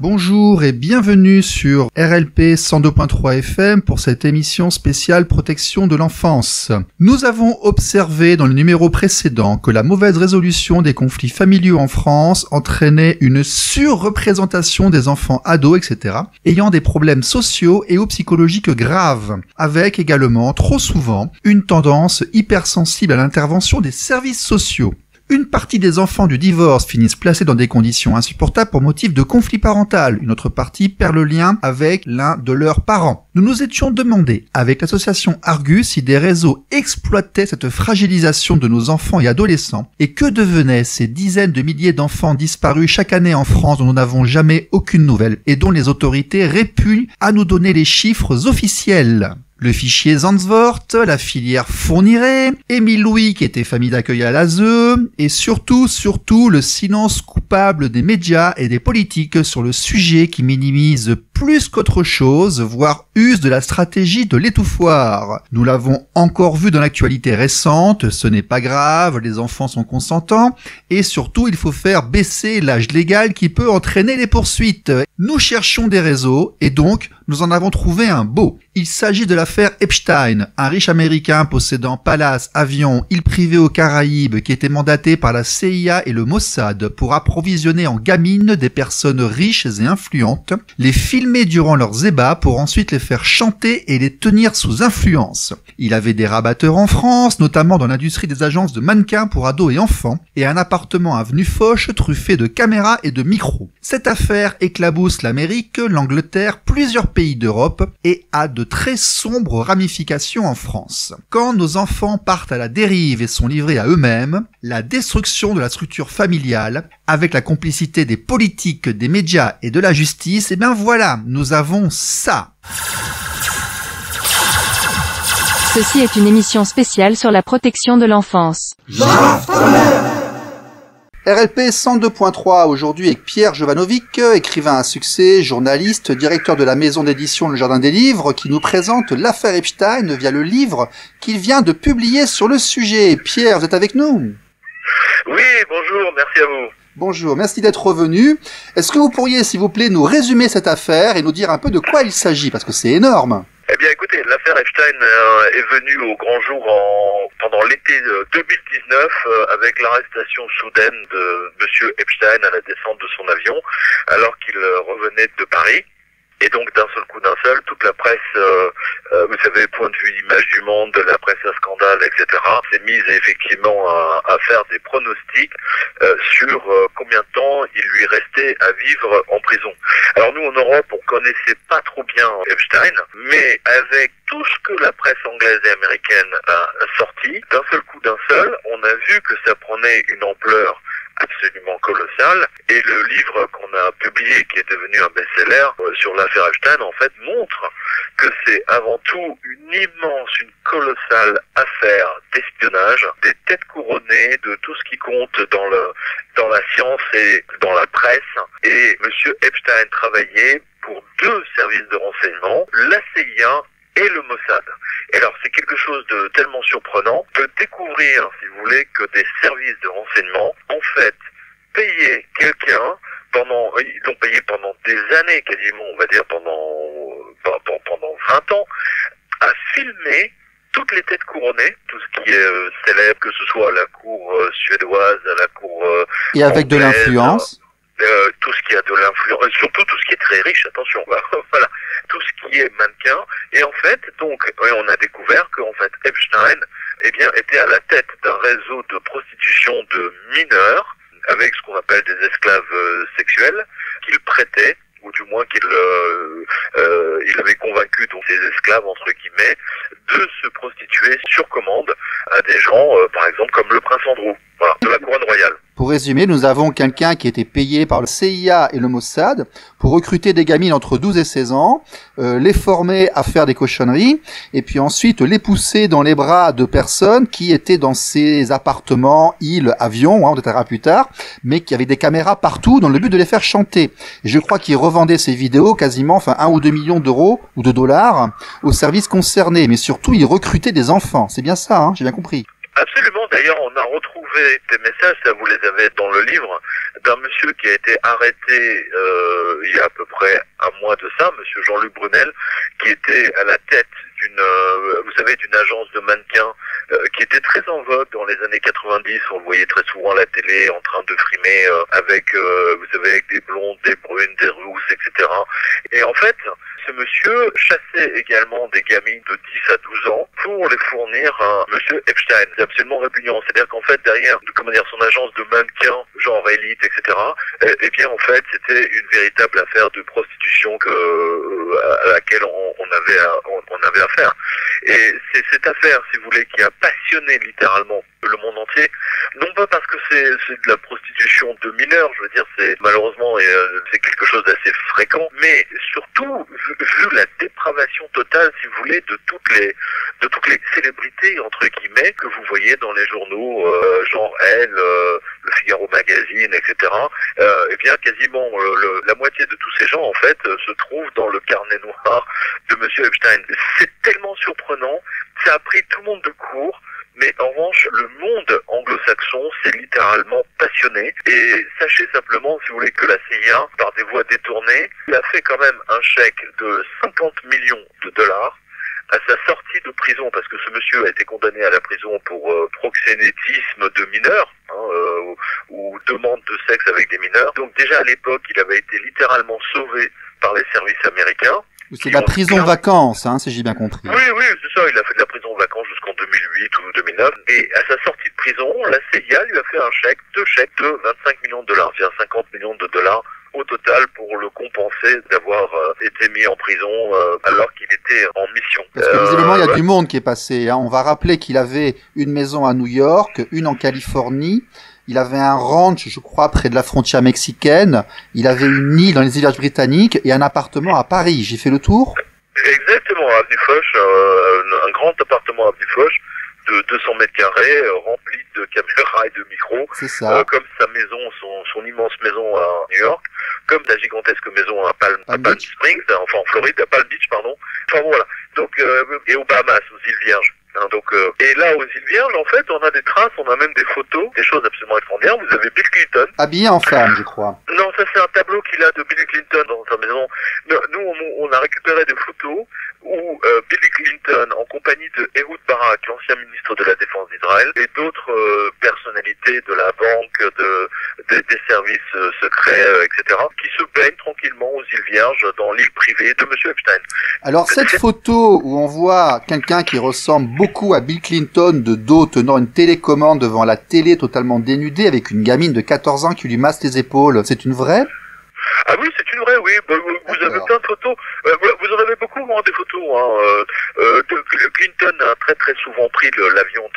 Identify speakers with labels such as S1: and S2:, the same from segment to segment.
S1: Bonjour et bienvenue sur RLP 102.3 FM pour cette émission spéciale protection de l'enfance. Nous avons observé dans le numéro précédent que la mauvaise résolution des conflits familiaux en France entraînait une surreprésentation des enfants ados, etc., ayant des problèmes sociaux et ou psychologiques graves, avec également, trop souvent, une tendance hypersensible à l'intervention des services sociaux. Une partie des enfants du divorce finissent placés dans des conditions insupportables pour motif de conflit parental. Une autre partie perd le lien avec l'un de leurs parents. Nous nous étions demandé, avec l'association Argus, si des réseaux exploitaient cette fragilisation de nos enfants et adolescents, et que devenaient ces dizaines de milliers d'enfants disparus chaque année en France dont nous n'avons jamais aucune nouvelle, et dont les autorités répugnent à nous donner les chiffres officiels. Le fichier Zandvoort, la filière Fourniret, Émile Louis qui était famille d'accueil à l'ASE, et surtout le silence coupable des médias et des politiques sur le sujet qui minimise plus qu'autre chose, voire use de la stratégie de l'étouffoir. Nous l'avons encore vu dans l'actualité récente, ce n'est pas grave, les enfants sont consentants, et surtout il faut faire baisser l'âge légal qui peut entraîner les poursuites. Nous cherchons des réseaux, et donc nous en avons trouvé un beau. Il s'agit de l'affaire Epstein, un riche américain possédant palaces, avions, îles privées aux Caraïbes qui était mandaté par la CIA et le Mossad pour approvisionner en gamines des personnes riches et influentes, les filmer durant leurs ébats pour ensuite les faire chanter et les tenir sous influence. Il avait des rabatteurs en France, notamment dans l'industrie des agences de mannequins pour ados et enfants, et un appartement avenue Foch truffé de caméras et de micros. Cette affaire éclabousse l'Amérique, l'Angleterre, plusieurs pays d'Europe et a de très sombres ramifications en France. Quand nos enfants partent à la dérive et sont livrés à eux-mêmes, la destruction de la structure familiale, avec la complicité des politiques, des médias et de la justice, et bien voilà, nous avons ça.
S2: Ceci est une émission spéciale sur la protection de l'enfance.
S1: RLP 102.3 aujourd'hui avec Pierre Jovanovic, écrivain à succès, journaliste, directeur de la maison d'édition Le Jardin des Livres, qui nous présente l'affaire Epstein via le livre qu'il vient de publier sur le sujet. Pierre, vous êtes avec nous ?
S3: Oui, bonjour, merci à vous.
S1: Bonjour, merci d'être revenu. Est-ce que vous pourriez, s'il vous plaît, nous résumer cette affaire et nous dire un peu de quoi il s'agit, parce que c'est énorme.
S3: Eh bien, écoutez, l'affaire Epstein est venue au grand jour pendant l'été 2019 avec l'arrestation soudaine de Monsieur Epstein à la descente de son avion alors qu'il revenait de Paris. Et donc, d'un seul coup, toute la presse, vous savez, point de vue image du monde, la presse à scandale, etc., s'est mise effectivement à faire des pronostics sur combien de temps il lui restait à vivre en prison. Alors nous, en Europe, on connaissait pas trop bien Epstein, mais avec tout ce que la presse anglaise et américaine a sorti, d'un seul, on a vu que ça prenait une ampleur absolument colossal, et le livre qu'on a publié, qui est devenu un best-seller sur l'affaire Epstein, en fait montre que c'est avant tout une colossale affaire d'espionnage, des têtes couronnées de tout ce qui compte dans la science et dans la presse. Et Monsieur Epstein travaillait pour deux services de renseignement, la CIA et le Mossad. Et alors c'est quelque chose de tellement surprenant de découvrir, si vous voulez, que des services de renseignement, en fait, payaient quelqu'un ils l'ont payé pendant des années, quasiment, on va dire pendant 20 ans, à filmer toutes les têtes couronnées, tout ce qui est célèbre, que ce soit à la cour suédoise, à la cour
S1: et avec anglaise, de l'influence.
S3: Tout ce qui a de l'influence, surtout tout ce qui est très riche, attention, voilà, tout ce qui est mannequin. Et en fait, donc, on a découvert qu'en fait, Epstein, était à la tête d'un réseau de prostitution de mineurs, avec ce qu'on appelle des esclaves sexuels, qu'il prêtait ou du moins qu'il il avait convaincu donc ses esclaves entre guillemets de se prostituer sur commande à des gens, par exemple comme le prince Andrew, voilà, de la couronne royale.
S1: Pour résumer, nous avons quelqu'un qui était payé par le CIA et le Mossad pour recruter des gamines entre 12 et 16 ans, les former à faire des cochonneries, et puis ensuite les pousser dans les bras de personnes qui étaient dans ces appartements, îles, avions, on détaillera plus tard, mais qui avaient des caméras partout dans le but de les faire chanter. Et je crois qu'ils revendaient ces vidéos quasiment, 1 ou 2 millions d'euros ou de dollars aux services concernés, mais surtout ils recrutaient des enfants. C'est bien ça, hein, j'ai bien compris.
S3: Absolument. D'ailleurs, on a retrouvé des messages, ça vous les avez dans le livre, d'un monsieur qui a été arrêté il y a à peu près un mois de ça, monsieur Jean-Luc Brunel, qui était à la tête d'une, vous savez, d'une agence de mannequins qui était très en vogue dans les années 90. On le voyait très souvent à la télé en train de frimer avec, vous savez, avec des blondes, des brunes, des rousses, etc. Et en fait, ce monsieur chassait également des gamines de 10 à 12 ans pour les fournir à monsieur Epstein. C'est absolument répugnant. C'est-à-dire qu'en fait, derrière, son agence de mannequins, genre élite, etc., eh bien, en fait, c'était une véritable affaire de prostitution à laquelle on avait affaire. Et c'est cette affaire, si vous voulez, qui a passionné littéralement le monde entier, non pas parce que c'est de la prostitution de mineurs, je veux dire, c'est malheureusement c'est quelque chose d'assez fréquent, mais surtout vu la dépravation totale, si vous voulez, de toutes les célébrités entre guillemets que vous voyez dans les journaux, genre Elle, le Figaro Magazine, etc. Eh bien, quasiment la moitié de tous ces gens, en fait, se trouvent dans le carnet noir de monsieur Epstein. C'est tellement surprenant, ça a pris tout le monde de court. Mais en revanche, le monde anglo-saxon s'est littéralement passionné. Et sachez simplement, si vous voulez, que la CIA, par des voies détournées, a fait quand même un chèque de 50 millions de dollars à sa sortie de prison, parce que ce monsieur a été condamné à la prison pour proxénétisme de mineurs, ou demande de sexe avec des mineurs. Donc déjà à l'époque, il avait été littéralement sauvé par les services américains.
S1: C'est de la prison vacances, hein, si j'ai bien compris.
S3: Oui, c'est ça, il a fait de la prison vacances jusqu'en 2008 ou 2009. Et à sa sortie de prison, la CIA lui a fait deux chèques de 25 millions de dollars, c'est-à-dire 50 millions de dollars au total pour le compenser d'avoir été mis en prison alors qu'il était en mission.
S1: Parce que visiblement, il y a du monde qui est passé. Hein. On va rappeler qu'il avait une maison à New York, une en Californie. Il avait un ranch, je crois, près de la frontière mexicaine. Il avait une île dans les îles britanniques et un appartement à Paris. J'ai fait le tour.
S3: Exactement, à Avenue Foch, un grand appartement à Avenue Foch de 200 mètres carrés, rempli de caméras et de micros.
S1: C'est ça.
S3: Comme sa maison, son immense maison à New York, comme sa gigantesque maison à Palm Springs, enfin en Floride, à Palm Beach, pardon. Enfin voilà. Donc, et aux Bahamas, aux îles Vierges. Et là, aux îles Vierges, en fait, on a des traces, on a même des photos, des choses absolument extraordinaires. Vous avez Bill Clinton.
S1: Habillé en femme, je crois.
S3: Non, ça c'est un tableau qu'il a de Bill Clinton dans sa maison. Nous, on a récupéré des photos où Bill Clinton, en compagnie de Ehud Barak, l'ancien ministre de la Défense d'Israël, et d'autres personnalités de la banque, des services secrets, etc., qui se baignent tranquillement aux îles Vierges dans l'île privée de monsieur Epstein.
S1: Alors, cette photo où on voit quelqu'un qui ressemble beaucoup à Bill Clinton de dos tenant une télécommande devant la télé totalement dénudée avec une gamine de 14 ans qui lui masse les épaules, c'est une vraie?
S3: Ah oui, c'est une vraie, oui. Vous avez plein de photos. Vous en avez beaucoup, des photos. Clinton a très très souvent pris l'avion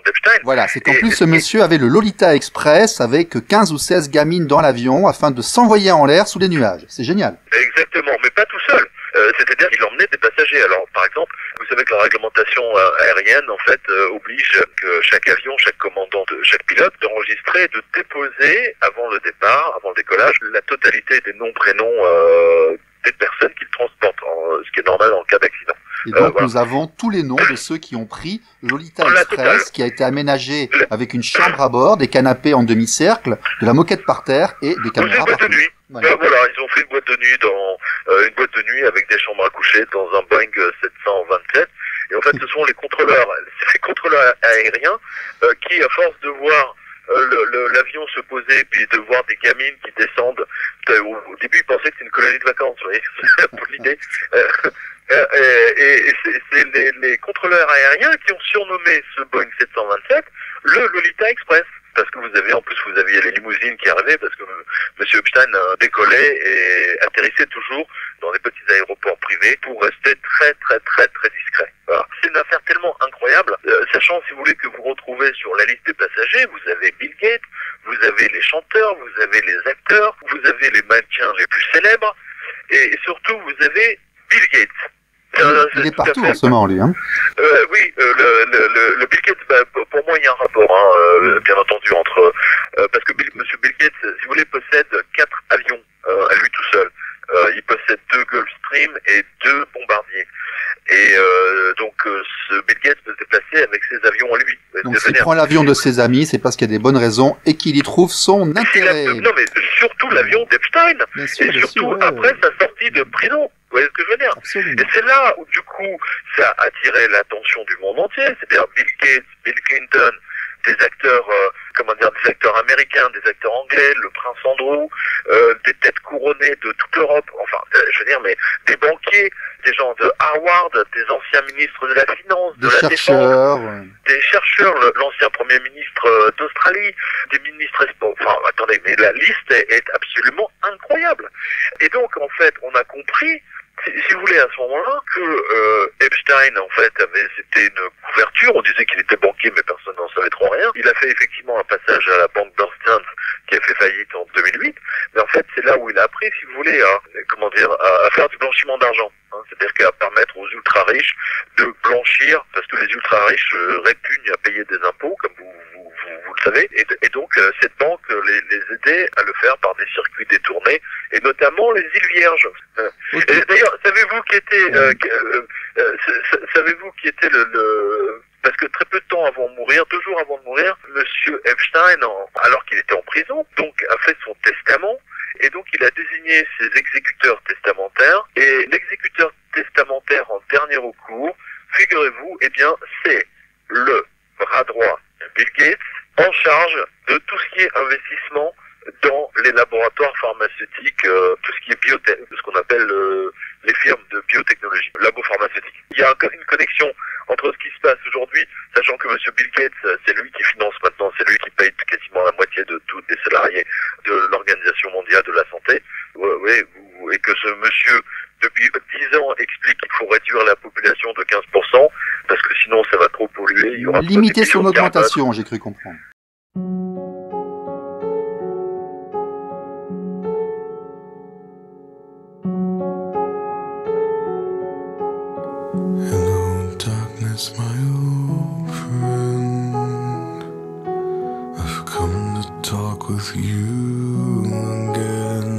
S3: d'Epstein.
S1: Voilà, c'est qu'en plus ce monsieur avait le Lolita Express avec 15 ou 16 gamines dans l'avion afin de s'envoyer en l'air sous les nuages. C'est génial.
S3: Exactement, mais pas tout seul. C'est-à-dire qu'il emmenait des passagers. Alors, par exemple, vous savez que la réglementation aérienne, en fait, oblige que chaque avion, chaque commandant, chaque pilote, d'enregistrer et de déposer, avant le départ, avant le décollage, la totalité des noms, prénoms des personnes qu'il transporte, ce qui est normal en cas d'accident.
S1: Et donc, nous avons tous les noms de ceux qui ont pris Lolita Express, qui a été aménagé avec une chambre à bord, des canapés en demi-cercle, de la moquette par terre et des caméras partout.
S3: Voilà, ils ont fait une boîte de nuit avec des chambres à coucher dans un Boeing 727. Et en fait, ce sont les contrôleurs aériens qui, à force de voir l'avion se poser puis de voir des gamines qui descendent, au début ils pensaient que c'était une colonie de vacances, vous voyez, c'est pour l'idée. Et c'est les contrôleurs aériens qui ont surnommé ce Boeing 727 le Lolita Express. parce que vous aviez les limousines qui arrivaient, parce que Monsieur Epstein décollait et atterrissait toujours dans des petits aéroports privés pour rester très très très très discret. Voilà. C'est une affaire tellement incroyable, sachant, si vous voulez, que vous retrouvez sur la liste des passagers, vous avez Bill Gates, vous avez les chanteurs, vous avez les acteurs, vous avez les mannequins les plus célèbres, et surtout vous avez Bill Gates.
S1: Il est partout en ce moment, lui. Hein.
S3: Oui, le Bill Gates, pour moi, il y a un rapport, bien entendu, entre parce que Monsieur Bill Gates, si vous voulez, possède 4 avions à lui tout seul. Il possède 2 Gulfstream et 2 bombardiers. Et donc, ce Bill Gates peut se déplacer avec ses avions à lui.
S1: Donc, s'il prend l'avion de ses amis, c'est parce qu'il y a des bonnes raisons et qu'il y trouve son intérêt.
S3: Non, mais surtout l'avion d'Epstein.
S1: Bien sûr,
S3: et surtout après sa sortie de prison. Vous voyez ce que je veux dire?
S1: Absolument.
S3: Et c'est là où, du coup, ça a attiré l'attention du monde entier. C'est-à-dire Bill Gates, Bill Clinton, des acteurs, des acteurs américains, des acteurs anglais, le prince Andrew, des têtes couronnées de toute l'Europe, enfin, je veux dire, mais des banquiers, des gens de Harvard, des anciens ministres de la Finance, de la Défense, des chercheurs, l'ancien premier ministre d'Australie, des ministres, enfin, attendez, mais la liste est absolument incroyable. Et donc, en fait, on a compris, si vous voulez, à ce moment-là, que Epstein, en fait, c'était une couverture. On disait qu'il était banquier, mais personne n'en savait trop rien. Il a fait effectivement un passage à la banque Bernstein, qui a fait faillite en 2008. Mais en fait, c'est là où il a appris, si vous voulez, à faire du blanchiment d'argent. Hein. C'est-à-dire qu'à permettre aux ultra-riches de blanchir, parce que les ultra-riches répugnent à payer des impôts, comme vous le savez, et donc cette banque les aidait à le faire par des circuits détournés, et notamment les îles Vierges. Okay. D'ailleurs, savez-vous qui était le parce que très peu de temps avant de mourir, 2 jours avant de mourir, Monsieur Epstein, alors qu'il était en prison, donc a fait son testament, et donc il a désigné ses exécuteurs testamentaires, et l'exécuteur testamentaire en dernier recours, figurez-vous, eh bien, c'est le bras droit de Bill Gates, en charge de tout ce qui est investissement dans les laboratoires pharmaceutiques, tout ce qui est biotech, ce qu'on appelle les firmes de biotechnologie, labo pharmaceutique. Il y a une connexion entre ce qui se passe aujourd'hui, sachant que Monsieur Bill Gates, c'est lui qui finance maintenant, c'est lui qui paye quasiment la moitié de tous les salariés de l'Organisation mondiale de la santé, et que ce monsieur, depuis 10 ans, explique qu'il faut réduire la population de 15%, parce que sinon ça va trop polluer. Il y aura
S1: limiter son augmentation, j'ai cru comprendre.
S4: Hello, darkness, my old friend. I've come to talk with you again,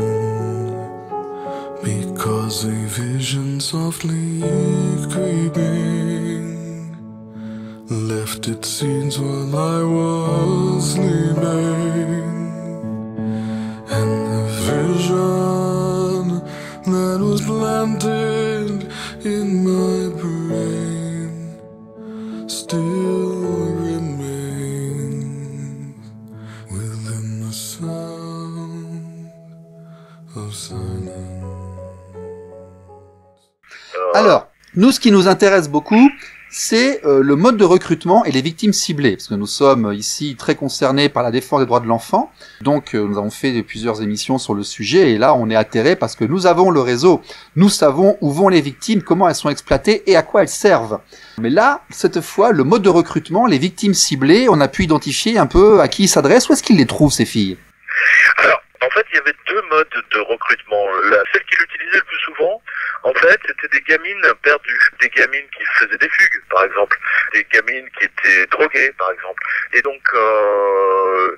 S4: because a vision softly creeping left its seeds while I was sleeping, and the vision that was planted in my brain still remains within the sound of silence.
S1: Alors, nous, ce qui nous intéresse beaucoup, c'est le mode de recrutement et les victimes ciblées, parce que nous sommes ici très concernés par la défense des droits de l'enfant, donc nous avons fait plusieurs émissions sur le sujet, et là on est atterrés parce que nous avons le réseau, nous savons où vont les victimes, comment elles sont exploitées et à quoi elles servent. Mais là, cette fois, le mode de recrutement, les victimes ciblées, on a pu identifier un peu à qui ils s'adressent, où est-ce qu'ils les trouvent, ces filles?
S3: Alors, en fait, il y avait 2 modes de recrutement. Celle qu'il utilisait le plus souvent, en fait, c'était des gamines perdues, des gamines qui faisaient des fugues, par exemple, des gamines qui étaient droguées, par exemple. Et donc,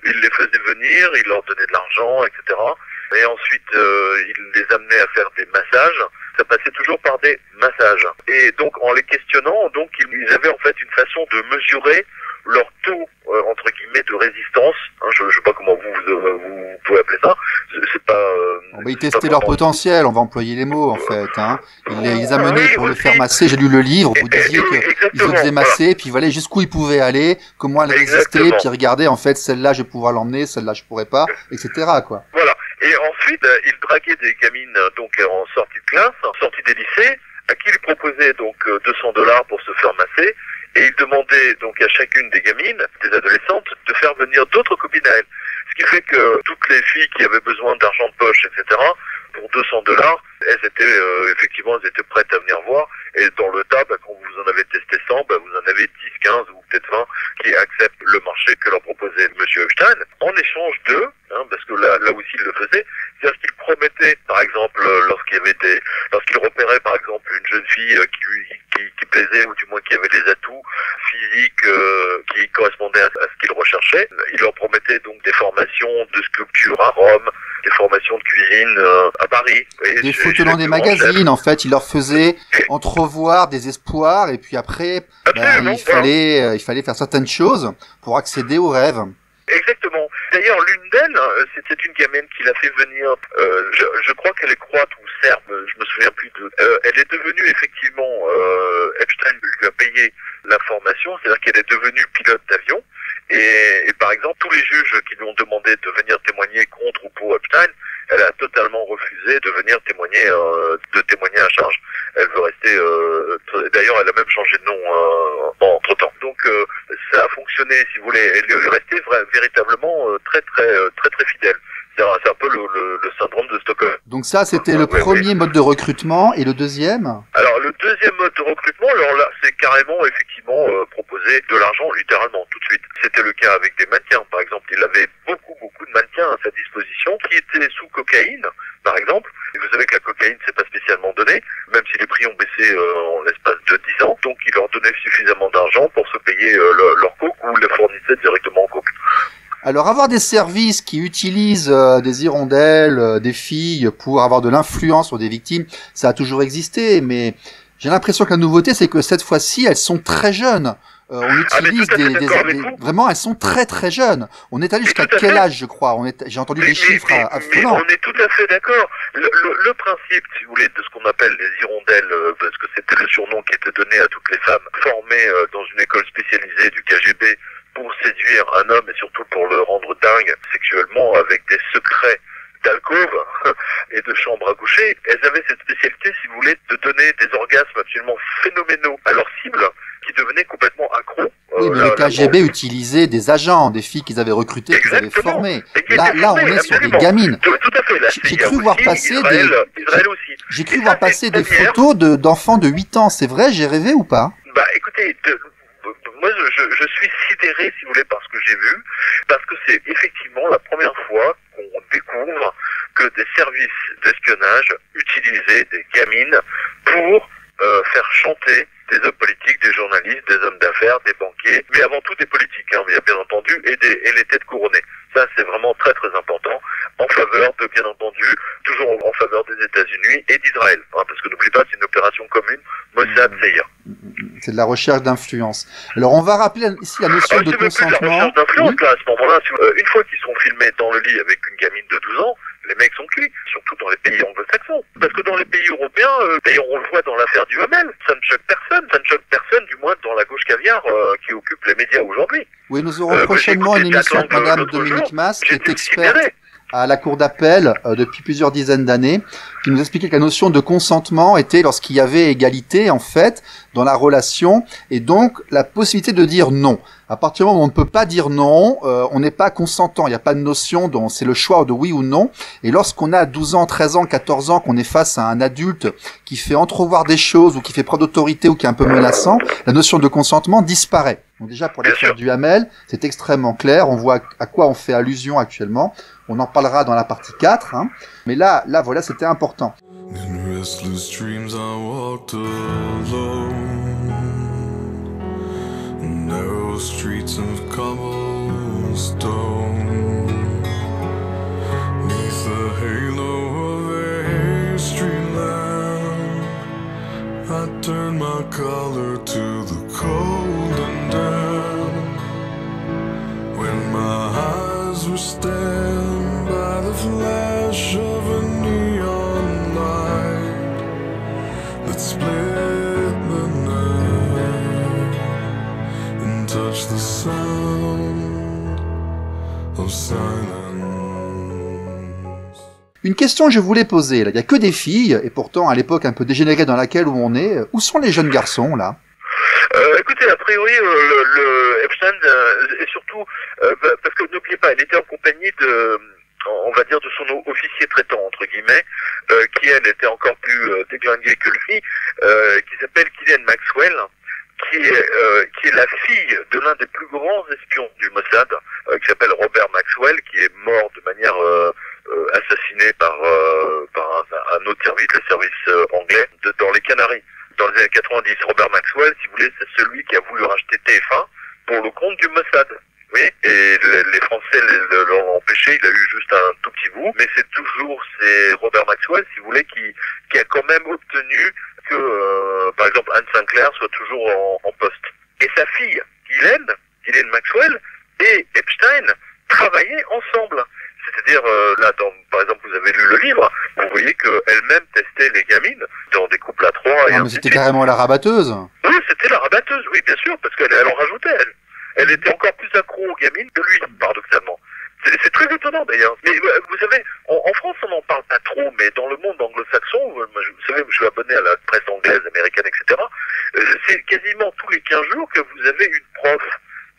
S3: il les faisait venir, il leur donnait de l'argent, etc. Et ensuite, il les amenait à faire des massages. Ça passait toujours par des massages. Et donc, en les questionnant, donc, ils avaient en fait une façon de mesurer leur taux, entre guillemets, de résistance. Hein, je sais pas comment vous pouvez appeler ça. C'est pas...
S1: ils testaient leur potentiel, on va employer les mots, en fait. Hein. Ils les amenaient pour les faire masser. J'ai lu le livre, vous disiez qu'ils se faisaient masser, puis voilà, jusqu'où ils pouvaient aller, comment elles résistaient, puis regardez, en fait, celle-là, je vais pouvoir l'emmener, celle-là, je pourrais pas, etc., quoi.
S3: Voilà. Et ensuite, il draguait des gamines, donc, en sortie de classe, en sortie des lycées, à qui il proposait donc $200 pour se faire masser, Et il demandait donc à chacune des gamines, des adolescentes, de faire venir d'autres copines à elle. Ce qui fait que toutes les filles qui avaient besoin d'argent de poche, etc., pour $200, elles étaient effectivement elles étaient prêtes à venir voir. Et dans le tas, quand vous en avez testé 100, vous en avez 10, 15 ou peut-être 20 qui acceptent le marché que leur proposait M. Epstein, en échange d'eux, parce que là aussi il le faisait, c'est-à-dire qu'il promettait, par exemple, lorsqu'il repérait par exemple une jeune fille qui plaisait, ou du moins qui avait des atouts physiques qui correspondaient à ce qu'il recherchait, il leur promettait donc des formations de sculpture à Rome, des formations de cuisine à Paris.
S1: Des photos dans des magazines, en fait, il leur faisait entrevoir des espoirs, et puis après, il fallait faire certaines choses pour accéder aux rêves.
S3: Exactement. D'ailleurs, l'une d'elles, c'était une gamine qu'il a fait venir, je crois qu'elle est croate ou serbe, je me souviens plus de. Elle est devenue effectivement, Epstein lui a payé la formation, c'est-à-dire qu'elle est devenue pilote d'avion. Et par exemple, tous les juges qui lui ont demandé de venir témoigner contre ou pour Epstein, elle a totalement refusé de venir témoigner à charge. Elle veut rester. D'ailleurs, elle a même changé de nom entre-temps. Donc, ça a fonctionné, si vous voulez. Elle est restée véritablement très fidèle. C'est un peu le syndrome de Stockholm.
S1: Donc ça, c'était le premier mode de recrutement, et le deuxième?
S3: Alors, le deuxième mode de recrutement, alors là, c'est carrément, effectivement, proposer de l'argent, littéralement, tout de suite. C'était le cas avec des mannequins, par exemple. Il avait beaucoup de mannequins à sa disposition, qui étaient sous cocaïne, par exemple. Et vous savez que la cocaïne, c'est pas spécialement donné, même si les prix ont baissé en l'espace de 10 ans. Donc, il leur donnait suffisamment d'argent pour se payer leur coke, ou les fournissait directement en coke.
S1: Alors, avoir des services qui utilisent des hirondelles, des filles, pour avoir de l'influence sur des victimes, ça a toujours existé, mais j'ai l'impression que la nouveauté, c'est que cette fois-ci, elles sont très jeunes. On utilise vraiment, elles sont très jeunes. On est allé jusqu'à quel âge, je crois? J'ai entendu des chiffres affolants.
S3: On est tout à fait d'accord. Le principe, si vous voulez, de ce qu'on appelle les hirondelles, parce que c'était le surnom qui était donné à toutes les femmes formées dans une école spécialisée du KGB pour séduire un homme et surtout pour le rendre dingue sexuellement avec des secrets d'alcôve et de chambre à coucher, elles avaient cette spécialité, si vous voulez, de donner des orgasmes absolument phénoménaux à leurs cibles, qui devenaient complètement accros.
S1: Oui, mais le KGB utilisait des agents, des filles qu'ils avaient recrutées, qu'ils avaient formées. Là, on est sur des gamines.
S3: Tout à fait.
S1: J'ai cru voir passer des photos d'enfants de 8 ans. C'est vrai, j'ai rêvé ou pas?
S3: Écoutez, moi, je suis sidéré, si vous voulez, par ce que j'ai vu, parce que c'est effectivement la première fois qu'on découvre que des services d'espionnage utilisaient des gamines pour faire chanter des hommes politiques, des journalistes, des hommes d'affaires, des banquiers, mais avant tout des politiques, bien entendu, et les têtes couronnées. Ça, c'est vraiment très important, en faveur de, bien entendu, toujours en faveur des États-Unis et d'Israël, parce que n'oubliez pas, c'est une opération commune, Mossad-CIA.
S1: C'est de la recherche d'influence. Alors, on va rappeler ici la notion de consentement.
S3: La recherche d'influence, là, à ce moment-là, une fois qu'ils sont filmés dans le lit avec une gamine de 12 ans, les mecs sont cuits, surtout dans les pays anglo-saxons. Parce que dans les pays européens, d'ailleurs on le voit dans l'affaire du Hamel, ça ne choque personne, du moins dans la gauche caviar qui occupe les médias aujourd'hui.
S1: Oui, nous aurons prochainement une émission avec Madame Dominique Mas, qui est experte à la cour d'appel depuis plusieurs dizaines d'années, qui nous expliquait que la notion de consentement était lorsqu'il y avait égalité, en fait, dans la relation, et donc la possibilité de dire non. À partir du moment où on ne peut pas dire non, on n'est pas consentant. Il n'y a pas de notion dont c'est le choix de oui ou non. Et lorsqu'on a 12 ans, 13 ans, 14 ans, qu'on est face à un adulte qui fait entrevoir des choses ou qui fait preuve d'autorité ou qui est un peu menaçant, la notion de consentement disparaît. Donc déjà, pour l'affaire du Hamel, c'est extrêmement clair. On voit à quoi on fait allusion actuellement. On en parlera dans la partie 4. Mais là, voilà, c'était important.
S4: In restless dreams I walked alone, narrow streets of cobblestone, neath the halo of a street lamp, I turned my collar to the cold and damp, when my eyes were stabbed by the flash of a neon light that split the night and touched the sound of silence.
S1: Une question que je voulais poser, là. Il n'y a que des filles, et pourtant à l'époque un peu dégénérée dans laquelle on est, où sont les jeunes garçons là?
S3: Écoutez, a priori, le Epstein, et surtout, parce que n'oubliez pas, il était en compagnie on va dire de son officier traitant, entre guillemets, qui elle était encore plus déglinguée que lui, qui s'appelle Ghislaine Maxwell, qui est la fille de l'un des plus grands espions du Mossad, qui s'appelle Robert Maxwell, qui est mort de manière assassiné par un autre service, le service anglais, dans les Canaries. Dans les années 90, Robert Maxwell, si vous voulez, c'est celui qui a voulu racheter TF1 pour le compte du Mossad. Oui, et les Français l'ont empêché, il a eu juste un tout petit bout, mais c'est Robert Maxwell, si vous voulez, qui a quand même obtenu que, par exemple, Anne Sinclair soit toujours en poste. Et sa fille, Ghislaine Maxwell, et Epstein travaillaient ensemble. C'est-à-dire, par exemple, vous avez lu le livre, vous voyez qu'elle-même testait les gamines dans des couples à trois.
S1: Non, mais c'était carrément la rabatteuse.
S3: Oui, c'était la rabatteuse, oui, bien sûr, parce qu'elle en rajoutait, elle. Elle était encore plus accro aux gamines que lui, paradoxalement. C'est très étonnant d'ailleurs. Mais vous savez, en France on n'en parle pas trop, mais dans le monde anglo-saxon, vous savez, je suis abonné à la presse anglaise, américaine, etc. C'est quasiment tous les 15 jours que vous avez une prof.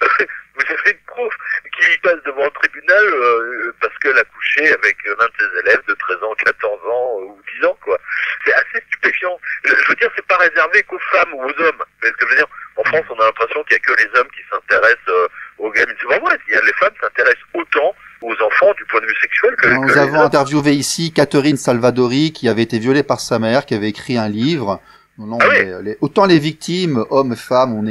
S3: Vous avez une prof qui passe devant le tribunal parce qu'elle a couché avec l'un de ses élèves de 13 ans, 14 ans ou 10 ans, quoi. C'est assez stupéfiant. Je veux dire, c'est pas réservé qu'aux femmes ou aux hommes. Mais ce que je veux dire, en France, on a l'impression qu'il y a que les hommes qui s'intéressent aux gamines. C'est pas vrai. Les femmes s'intéressent autant aux enfants du point de vue sexuel que
S1: Nous avons interviewé ici Catherine Salvadori, qui avait été violée par sa mère, qui avait écrit un livre. Non, autant les victimes, hommes, femmes, on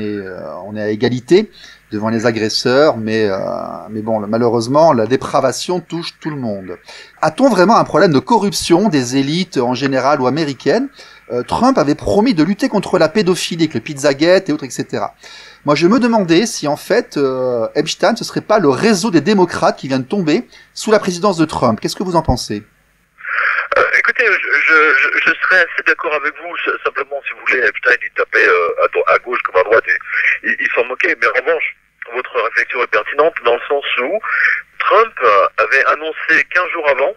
S1: est à égalité devant les agresseurs, mais bon, malheureusement, la dépravation touche tout le monde. A-t-on vraiment un problème de corruption des élites en général ou américaines? Trump avait promis de lutter contre la pédophilie, avec le Pizzagate et autres, etc. Moi, je me demandais si, en fait, Epstein, ce serait pas le réseau des démocrates qui vient de tomber sous la présidence de Trump. Qu'est-ce que vous en pensez?
S3: Écoutez, je serais assez d'accord avec vous. Simplement, si vous voulez, Epstein, il tapait à gauche comme à droite, et il s'en moquait. Mais en revanche, votre réflexion est pertinente dans le sens où Trump avait annoncé 15 jours avant,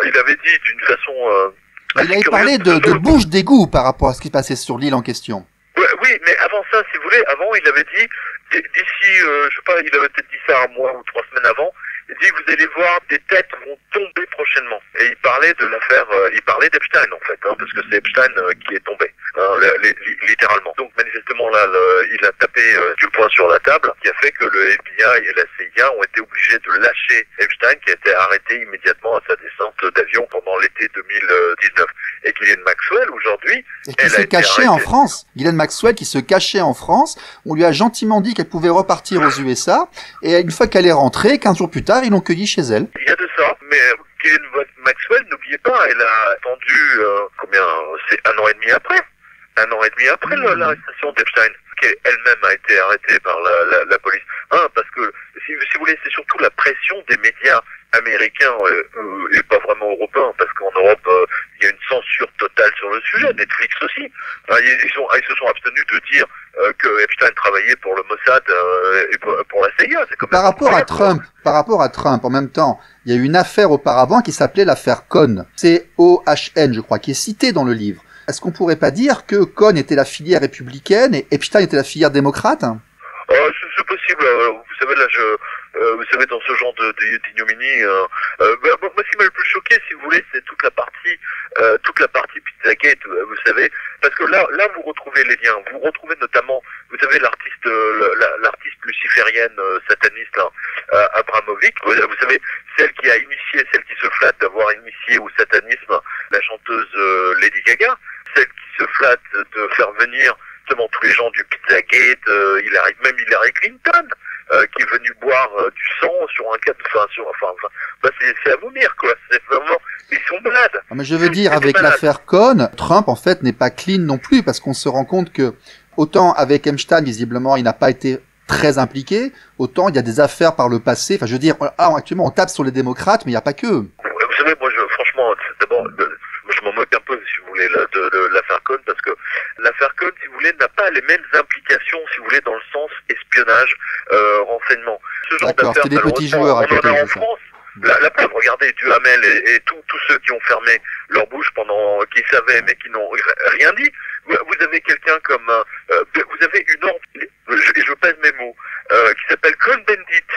S3: il avait dit d'une façon...
S1: il avait parlé de bouche d'égout par rapport à ce qui se passait sur l'île en question.
S3: Oui, mais avant ça, si vous voulez, avant, il avait dit, d'ici, je sais pas, il avait peut-être dit ça un mois ou 3 semaines avant, il dit, vous allez voir, des têtes vont tomber prochainement. Et il parlait de l'affaire, il parlait d'Epstein, en fait, parce que c'est Epstein qui est tombé, littéralement. Donc, manifestement, là, il a tapé du poing sur la table, qui a fait que le FBI et la CIA ont été obligés de lâcher Epstein, qui a été arrêté immédiatement à sa descente d'avion pendant l'été 2019. Et Ghislaine Maxwell, aujourd'hui,
S1: et qui se cachait en France. Ghislaine Maxwell qui se cachait en France. On lui a gentiment dit qu'elle pouvait repartir aux USA. Et une fois qu'elle est rentrée, 15 jours plus tard, ils l'ont cueillie chez elle.
S3: Il y a de ça. Mais Ghislaine Maxwell, n'oubliez pas, elle a attendu, c'est 1 an et demi après. 1 an et demi après l'arrestation d'Epstein, qui elle-même a été arrêtée par la police. Parce que, si vous voulez, c'est surtout la pression des médias américains et pas vraiment européens, parce qu'en Europe, il y a une censure totale sur le sujet, Netflix aussi. Ils se sont abstenus de dire que Epstein travaillait pour le Mossad et pour la CIA. C'est
S1: par rapport à Trump, en même temps, il y a eu une affaire auparavant qui s'appelait l'affaire Cohn, C-O-H-N, je crois, qui est citée dans le livre. Est-ce qu'on pourrait pas dire que Cohn était la filière républicaine et Epstein était la filière démocrate?
S3: C'est possible. Vous savez, là, vous savez, dans ce genre d'ignominie, moi, ce qui m'a le plus choqué, si vous voulez, c'est toute la partie Pizzagate, vous savez, parce que là, vous retrouvez les liens. Vous retrouvez notamment, vous savez, l'artiste luciférienne sataniste, là, Abramovic. Vous savez, celle qui se flatte d'avoir initié au satanisme la chanteuse Lady Gaga, celle qui se flatte de faire venir tous les gens du Pizzagate, Hillary Clinton, qui est venu boire du sang sur un cadre, c'est à vomir, quoi. C'est vraiment, ils sont malades.
S1: Mais je veux dire, avec l'affaire Cohn, Trump, en fait, n'est pas clean non plus, parce qu'on se rend compte que, autant avec Epstein, visiblement, il n'a pas été très impliqué, autant il y a des affaires par le passé. Enfin, je veux dire, actuellement, on tape sur les démocrates, mais il n'y a pas que.
S3: Vous savez, moi, franchement, d'abord, je m'en moque un peu, si vous voulez, de l'affaire Cohn, parce que l'affaire Cohn, si vous voulez, n'a pas les mêmes implications, si vous voulez, dans le sens espionnage, renseignement. Ce genre
S1: d'affaires, c'était des petits joueurs à côté,
S3: on en a en France. La preuve, regardez, Duhamel et tous ceux qui ont fermé leur bouche pendant, qui savaient mais qui n'ont rien dit. Vous avez quelqu'un comme, vous avez une ordre, je pèse mes mots, qui s'appelle Cohn-Bendit.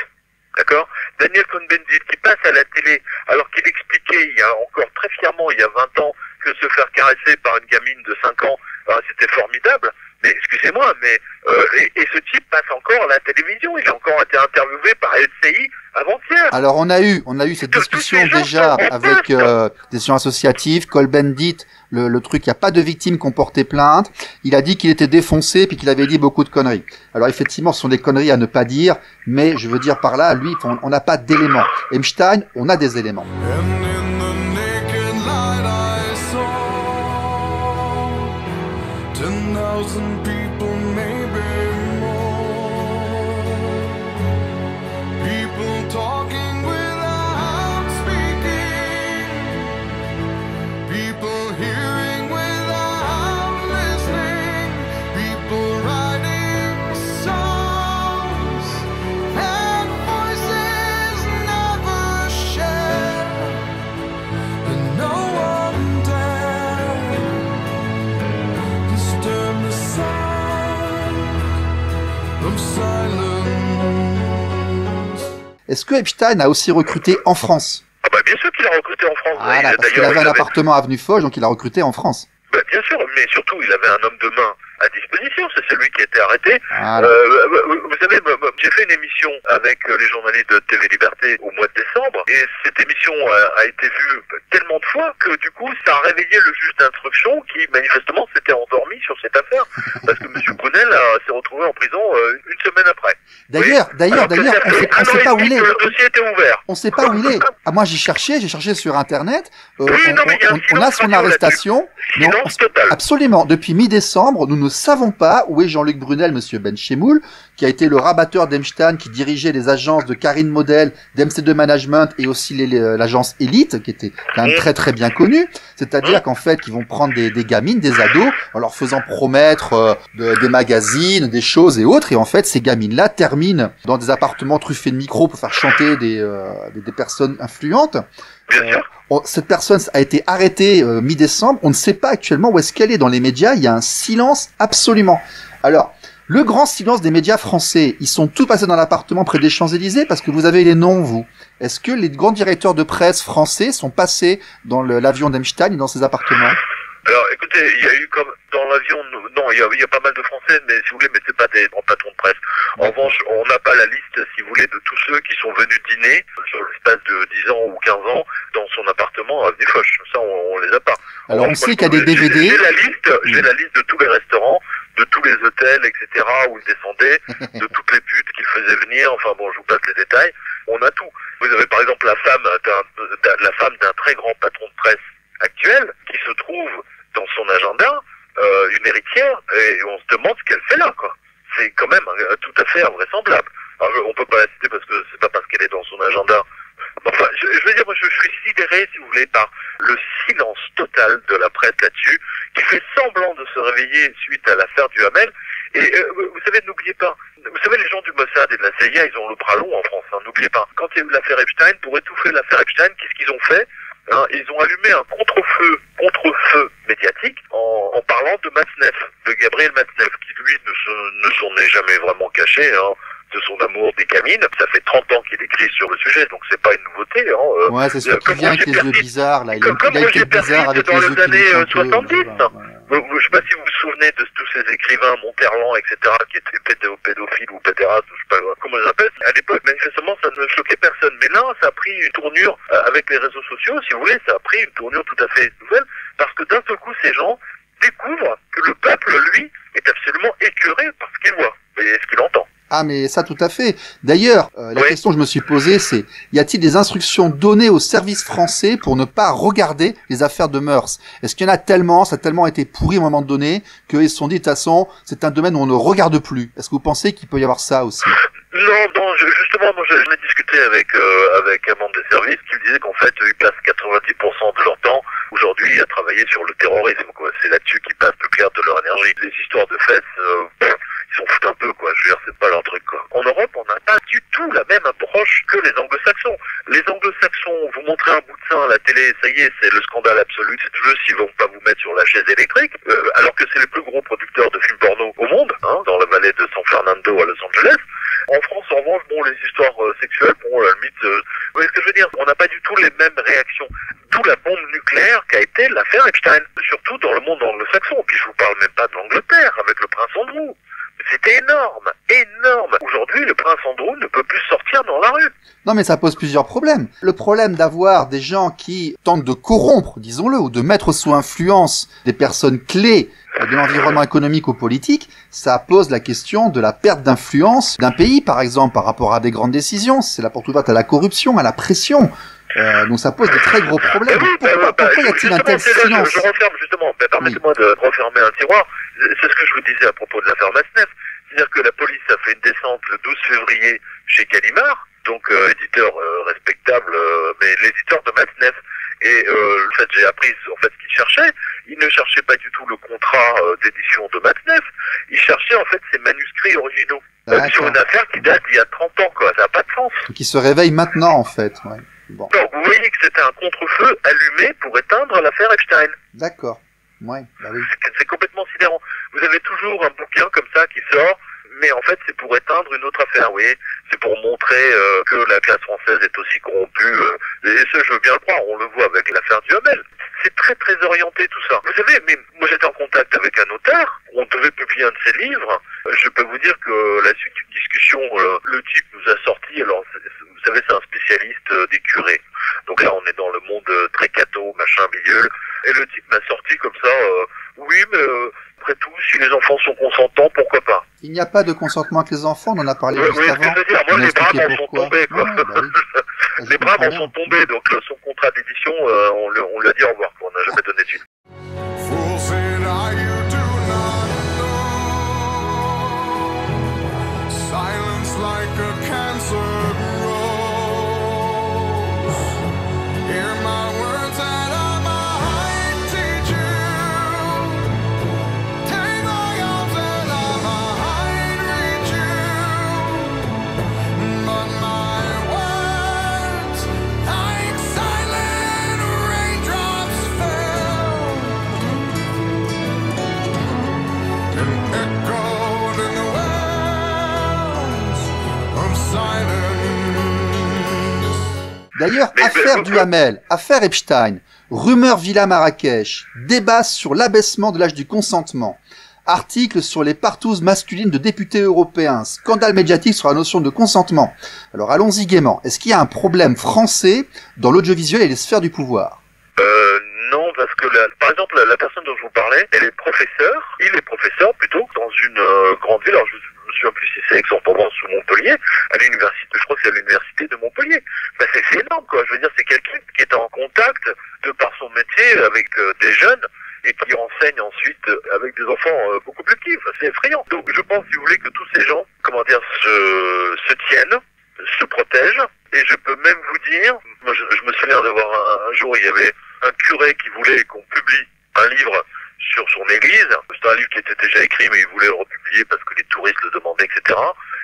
S3: D'accord? Daniel Cohn-Bendit qui passe à la télé alors qu'il expliquait il y a encore très fièrement, il y a 20 ans, que se faire caresser par une gamine de 5 ans, c'était formidable. Mais excusez-moi, mais et ce type passe encore à la télévision. Il a encore été interviewé par LCI avant-hier.
S1: Alors on a eu cette discussion déjà avec des gens associatifs. Cohn-Bendit, le truc, il n'y a pas de victimes qui ont porté plainte. Il a dit qu'il était défoncé puis qu'il avait dit beaucoup de conneries. Alors effectivement, ce sont des conneries à ne pas dire, mais je veux dire par là, lui, on n'a pas d'éléments. Epstein, on a des éléments.
S4: And in the naked light I saw 10,000 people, maybe more. People talking without speaking. People hearing without listening. People writing songs and voices never shared. And no one dared disturb the sound of silence.
S1: Est-ce que Epstein a aussi recruté en France?
S3: Ah bah bien sûr qu'il a recruté en France.
S1: Voilà, parce qu'il avait un appartement à Avenue Foch, donc il a recruté en France.
S3: Bah, bien sûr, mais surtout il avait un homme de main à disposition, c'est celui qui a été arrêté.
S1: Voilà.
S3: Vous savez, j'ai fait une émission avec les journalistes de TV Liberté au mois de décembre, et cette émission a été vue tellement de fois que du coup ça a réveillé le juge d'instruction qui manifestement s'était endormi sur cette affaire, parce que M. Brunel s'est retrouvé en prison une semaine après.
S1: D'ailleurs, on sait pas où il est.
S3: Le dossier était ouvert.
S1: On sait pas où il est. Ah, moi j'ai cherché sur internet.
S3: Oui, non, mais il y a un
S1: on a
S3: silence
S1: son
S3: radio
S1: arrestation. mais
S3: Silence total.
S1: Absolument. Depuis mi-décembre, nous ne savons pas où est Jean-Luc Brunel, Monsieur Benchemoul, qui a été le rabatteur d'Epstein, qui dirigeait les agences de Karine Model, d'MC2 Management et aussi l'agence Elite, qui était quand même très très bien connue. C'est-à-dire qu'en fait, ils vont prendre des gamines, des ados, en leur faisant promettre des magazines, des choses et autres. Et en fait, ces gamines-là terminent dans des appartements truffés de micros pour faire chanter des personnes influentes.
S3: Bien sûr.
S1: Cette personne a été arrêtée mi-décembre. On ne sait pas actuellement où est-ce qu'elle est dans les médias. Il y a un silence absolument. Alors, le grand silence des médias français, ils sont tous passés dans l'appartement près des Champs-Élysées parce que vous avez les noms, vous. Est-ce que les grands directeurs de presse français sont passés dans l'avion d'Epstein et dans ses appartements?
S3: Alors, écoutez, il y a eu comme dans l'avion, non, il y a pas mal de Français, mais si vous voulez, mais c'est pas des grands patrons de presse. En revanche, on n'a pas la liste, si vous voulez, de tous ceux qui sont venus dîner sur l'espace de 10 ans ou 15 ans dans son appartement à Avenue Foch. Ça, on les a pas.
S1: Alors, on sait qu'il y a des DVD.
S3: J'ai la liste de tous les restaurants, de tous les hôtels, etc., où il descendait, de toutes les putes qu'il faisait venir. Enfin bon, je vous passe les détails. On a tout. Vous avez par exemple la femme d'un très grand patron de presse actuel qui se trouve dans son agenda, une héritière, et on se demande ce qu'elle fait là, quoi. C'est quand même tout à fait invraisemblable. Alors, on peut pas la citer parce que c'est pas parce qu'elle est dans son agenda. Enfin, je veux dire, moi, je suis sidéré, si vous voulez, par le silence total de la presse là-dessus, qui fait semblant de se réveiller suite à l'affaire du Hamel. Et vous savez, n'oubliez pas, vous savez, les gens du Mossad et de la CIA, ils ont le bras long en France, hein, n'oubliez pas. Quand il y a eu l'affaire Epstein, pour étouffer l'affaire Epstein, qu'est-ce qu'ils ont fait? Ils ont allumé un contre-feu médiatique en parlant de Matzneff, de Gabriel Matzneff, qui lui ne s'en est jamais vraiment caché, hein, de son amour des gamines. Ça fait 30 ans qu'il écrit sur le sujet, donc c'est pas une nouveauté. Hein.
S1: Ouais, c'est sûr qu'il vient avec les yeux bizarres, là. Il a été bizarre avec
S3: dans
S1: les
S3: les
S1: yeux
S3: années
S1: qui nous
S3: 70.
S1: Ouais.
S3: Je sais pas si vous vous souvenez de tous ces écrivains, Monterland, etc., qui étaient pédophiles ou pédérastes, je sais pas comment on les appelle. À l'époque, manifestement, ça ne choquait personne. Mais là, ça a pris une tournure avec les réseaux sociaux, si vous voulez, ça a pris une tournure tout à fait nouvelle, parce que d'un seul coup, ces gens découvrent que le peuple, lui, est absolument écœuré par ce qu'il voit et ce qu'il entend.
S1: Ah, mais ça, tout à fait. D'ailleurs, la question que je me suis posée, c'est, y a-t-il des instructions données aux services français pour ne pas regarder les affaires de mœurs? Est-ce qu'il y en a tellement, ça a tellement été pourri à un moment donné, qu'ils se sont dit, de toute façon, c'est un domaine où on ne regarde plus. Est-ce que vous pensez qu'il peut y avoir ça aussi?
S3: Non, justement, moi, j'en ai discuté avec un membre des services qui me disait qu'en fait, ils passent 90% de leur temps, aujourd'hui, à travailler sur le terrorisme, quoi. C'est là-dessus qu'ils passent le clair de leur énergie. Les histoires de fesses, ils s'en foutent un peu, quoi. Je veux dire, c'est pas leur truc, quoi. En Europe, on n'a pas du tout la même approche que les anglo-saxons. Les anglo-saxons la télé, ça y est, c'est le scandale absolu, c'est toujours s'ils vont pas vous mettre sur la chaise électrique, alors que c'est les plus gros producteurs de films porno au monde, hein, dans la vallée de San Fernando à Los Angeles. En France, en revanche, bon, les histoires sexuelles, bon, à la limite, vous voyez ce que je veux dire, on n'a pas du tout les mêmes réactions. D'où la bombe nucléaire qu'a été l'affaire Epstein, surtout dans le monde anglo-saxon. Puis je vous parle même pas de l'Angleterre, avec le prince Andrew. C'était énorme, énorme. Aujourd'hui, le prince Andrew ne peut plus sortir dans la rue.
S1: Non, mais ça pose plusieurs problèmes. Le problème d'avoir des gens qui tentent de corrompre, disons-le, ou de mettre sous influence des personnes clés de l'environnement économique ou politique, ça pose la question de la perte d'influence d'un pays, par exemple, par rapport à des grandes décisions. C'est la porte ouverte à la corruption, à la pression. Donc ça pose de très gros problèmes. Pourquoi y a-t-il un tel silence?
S3: Je referme justement, permettez-moi de refermer un tiroir. C'est ce que je vous disais à propos de l'affaire Masneff. C'est-à-dire que la police a fait une descente le 12 février chez Gallimard, donc éditeur respectable, mais l'éditeur de Masneff. Et en fait, j'ai appris en fait ce qu'il cherchait. Il ne cherchait pas du tout le contrat d'édition de Masneff. Il cherchait en fait ses manuscrits originaux sur une affaire qui date d'il y a 30 ans, quoi. Ça n'a pas de sens.
S1: Qui se réveille maintenant, en fait. Ouais. Bon.
S3: Donc, vous voyez que c'était un contre-feu allumé pour éteindre l'affaire Epstein.
S1: D'accord. Ouais, bah oui.
S3: C'est complètement sidérant. Vous avez toujours un bouquin comme ça qui sort, mais en fait c'est pour éteindre une autre affaire, vous voyez. C'est pour montrer que la classe française est aussi corrompue. Et ça, je veux bien le croire, on le voit avec l'affaire Duhamel. C'est très très orienté tout ça. Vous savez, mais moi j'étais en contact avec un notaire, on devait publier un de ses livres. Je peux vous dire que la suite d'une discussion, le type nous a sorti, alors vous savez c'est un spécialiste des curés. Donc là on est dans le monde très catho, machin, bidule. Et le type m'a sorti comme ça, oui mais après tout, si les enfants sont consentants, pourquoi pas?
S1: Il n'y a pas de consentement avec les enfants, on en a parlé juste
S3: oui,
S1: avant.
S3: Ce que je veux dire, moi les braves en sont tombés, quoi.
S1: Ouais, bah oui.
S3: Les braves en sont tombés, donc son contrat d'édition, on lui a dit au revoir, quoi. On n'a jamais donné de suite.
S4: Fools said I, you do not know. Silence like a cancer grows. Hear my words and I might teach you. Take my arms and I might reach you. But my words, like silent raindrops fell and echoed in the wells of silence.
S1: D'ailleurs, affaire Duhamel, affaire Epstein, rumeur Villa Marrakech, débat sur l'abaissement de l'âge du consentement, article sur les partouzes masculines de députés européens, scandale médiatique sur la notion de consentement. Alors allons-y gaiement. Est-ce qu'il y a un problème français dans l'audiovisuel et les sphères du pouvoir?
S3: Non, parce que par exemple, la personne dont je vous parlais, elle est professeure, il est professeur plutôt, dans une grande ville, alors je me souviens plus si c'est Aix-en-Provence ou Montpellier, à l'université, je crois que c'est à l'université de Montpellier. Ben c'est énorme, quoi. Je veux dire, c'est quelqu'un qui est en contact, de par son métier, avec des jeunes, et qui enseigne ensuite avec des enfants beaucoup plus petits. Enfin, c'est effrayant. Donc je pense, si vous voulez, que tous ces gens, comment dire, se tiennent, se protègent, et je peux même vous dire, moi je me souviens d'avoir un jour, il y avait un curé qui voulait qu'on publie un livre sur son église. C'était un livre qui était déjà écrit, mais il voulait le republier parce que les touristes le demandaient, etc.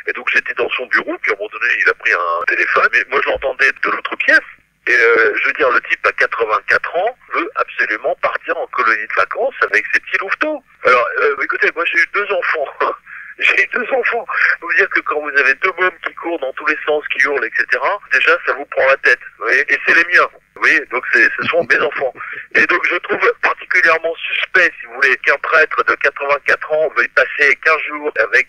S3: Et donc j'étais dans son bureau, puis à un moment donné, il a pris un téléphone, mais moi je l'entendais de l'autre pièce. Et je veux dire, le type à 84 ans veut absolument partir en colonie de vacances avec ses petits louveteaux. Alors, écoutez, moi j'ai eu 2 enfants. J'ai 2 enfants. Vous dire que quand vous avez 2 mômes qui courent dans tous les sens, qui hurlent, etc., déjà, ça vous prend la tête. Vous voyez, et c'est les miens. Vous voyez, donc ce sont mes enfants. Et donc je trouve particulièrement suspect, si vous voulez, qu'un prêtre de 84 ans veuille passer 15 jours avec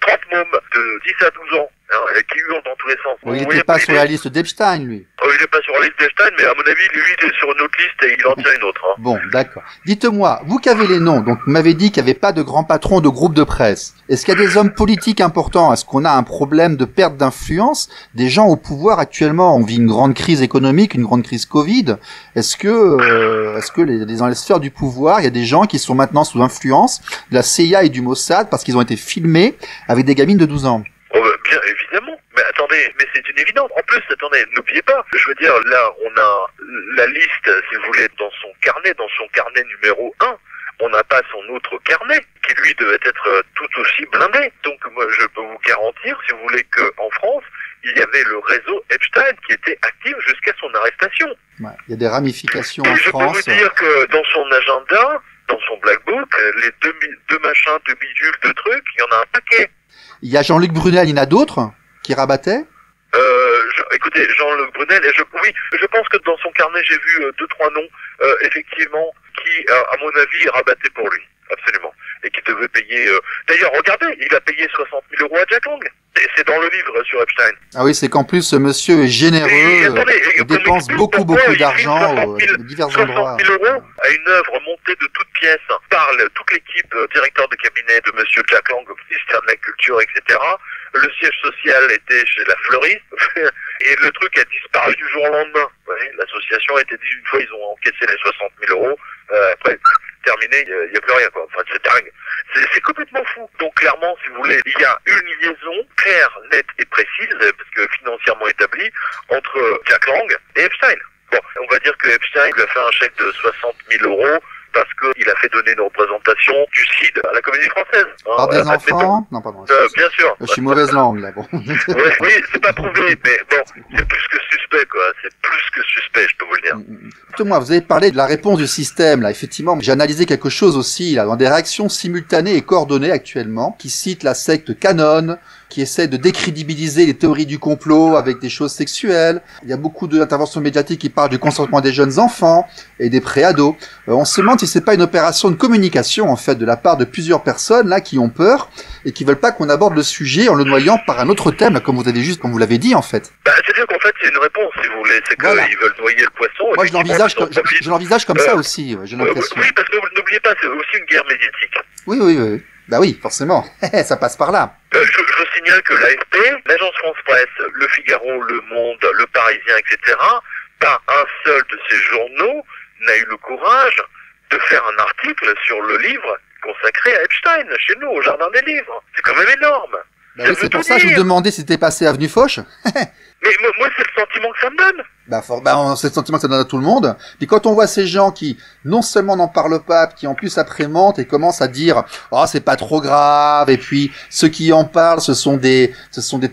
S3: 30 mômes de 10 à 12 ans, hein, qui hurlent dans tous les sens.
S1: Il n'était pas sur la liste d'Epstein, lui.
S3: Oh, il n'est pas sur la liste d'Epstein, mais à mon avis, lui, il est sur une autre liste et il en tient une autre. Hein.
S1: Bon, d'accord. Dites-moi, vous qui avez les noms, donc vous m'avez dit qu'il n'y avait pas de grands patrons de groupes de presse. Est-ce qu'il y a des hommes politiques importants? Est-ce qu'on a un problème de perte d'influence? Des gens au pouvoir actuellement, on vit une grande crise économique, une grande crise Covid. Est-ce que dans les sphères du pouvoir, il y a des gens qui sont maintenant sous influence de la CIA et du Mossad parce qu'ils ont été filmés avec des gamines de 12 ans?
S3: Oh, bien évidemment. Mais attendez, mais c'est une évidence. En plus, attendez, n'oubliez pas. Je veux dire, là, on a la liste, si vous voulez, dans son carnet numéro 1. On n'a pas son autre carnet, qui lui devait être tout aussi blindé. Donc moi, je peux vous garantir, si vous voulez, qu'en France, il y avait le réseau Epstein qui était actif jusqu'à son arrestation.
S1: Ouais. Il y a des ramifications en
S3: Et je
S1: France.
S3: peux vous dire que dans son agenda, dans son black book, les deux machins, deux bidules, deux trucs, il y en a un paquet.
S1: Il y a Jean-Luc Brunel, il y en a d'autres qui rabattaient.
S3: Écoutez, Jean-Luc Brunel, oui, je pense que dans son carnet, j'ai vu 2-3 noms, effectivement, qui, à mon avis, rabattaient pour lui. Absolument. Et qui devait payer... D'ailleurs, regardez, il a payé 60 000 € à Jack Lang. C'est dans le livre sur Epstein.
S1: Ah oui, c'est qu'en plus, ce monsieur est généreux, il dépense beaucoup d'argent aux divers endroits.
S3: 60 000 € à une œuvre montée de toutes pièces par toute l'équipe directeur de cabinet de monsieur Jack Lang, ministère de la Culture, etc. Le siège social était chez la fleuriste, et le truc a disparu du jour au lendemain. Vous voyez, l'association a été dit une fois, ils ont encaissé les 60 000 €, après, terminé, il n'y a plus rien, quoi. Enfin, c'est dingue. C'est complètement fou. Donc, clairement, si vous voulez, il y a une liaison claire, nette et précise, parce que financièrement établie, entre Jack Lang et Epstein. Bon, on va dire que Epstein lui a fait un chèque de 60 000 € parce qu'il a fait donner une représentation du CID à la Comédie Française.
S1: Par des enfants? Non, pardon.
S3: Bien sûr.
S1: Je suis mauvaise langue, là, bon.
S3: Oui, c'est pas prouvé, mais bon, c'est plus que suspect, quoi. C'est plus que suspect, je peux vous le dire.
S1: Moi, vous avez parlé de la réponse du système, là. Effectivement, j'ai analysé quelque chose aussi, là, dans des réactions simultanées et coordonnées actuellement, qui citent la secte Canon, qui essaie de décrédibiliser les théories du complot avec des choses sexuelles. Il y a beaucoup d'interventions médiatiques qui parlent du consentement des jeunes enfants et des pré-ados. On se demande si c'est pas une opération de communication, en fait, de la part de plusieurs personnes, là, qui ont peur et qui veulent pas qu'on aborde le sujet en le noyant par un autre thème, là, comme vous l'avez dit, en fait.
S3: C'est-à-dire qu'en fait, c'est une réponse, si vous voulez. C'est qu'ils veulent noyer le poisson.
S1: Moi, je l'envisage comme ça aussi, j'ai l'impression.
S3: Oui, parce que vous n'oubliez pas, c'est aussi une guerre médiatique.
S1: Oui. Bah oui, forcément. Ça passe par là.
S3: Je signale que l'AFP, l'Agence France-Presse, Le Figaro, Le Monde, Le Parisien, etc., pas un seul de ces journaux n'a eu le courage de faire un article sur le livre consacré à Epstein, chez nous, au Jardin des Livres. C'est quand même énorme.
S1: Bah oui, c'est pour ça que je vous demandais si c'était passé avenue Foch.
S3: Mais moi, c'est le sentiment que ça me donne.
S1: C'est le sentiment que ça donne à tout le monde. Puis quand on voit ces gens qui, non seulement n'en parlent pas, qui en plus après mentent et commencent à dire, oh, c'est pas trop grave, et puis, ceux qui en parlent, ce sont des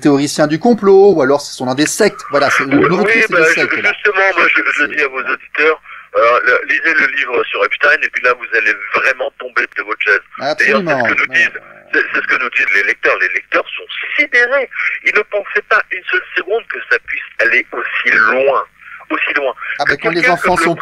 S1: théoriciens du complot, ou alors ce sont dans des sectes. Voilà, c'est le nouveau truc, c'est des sectes, là.
S3: Justement, moi, je dis à vos auditeurs, lisez le livre sur Epstein, et puis là, vous allez vraiment tomber de votre chaise.
S1: Absolument.
S3: D'ailleurs, c'est ce que nous disent les lecteurs. Les lecteurs sont sidérés. Ils ne pensaient pas une seule seconde que ça puisse aller aussi loin.
S1: Ah ben, quand les enfants sont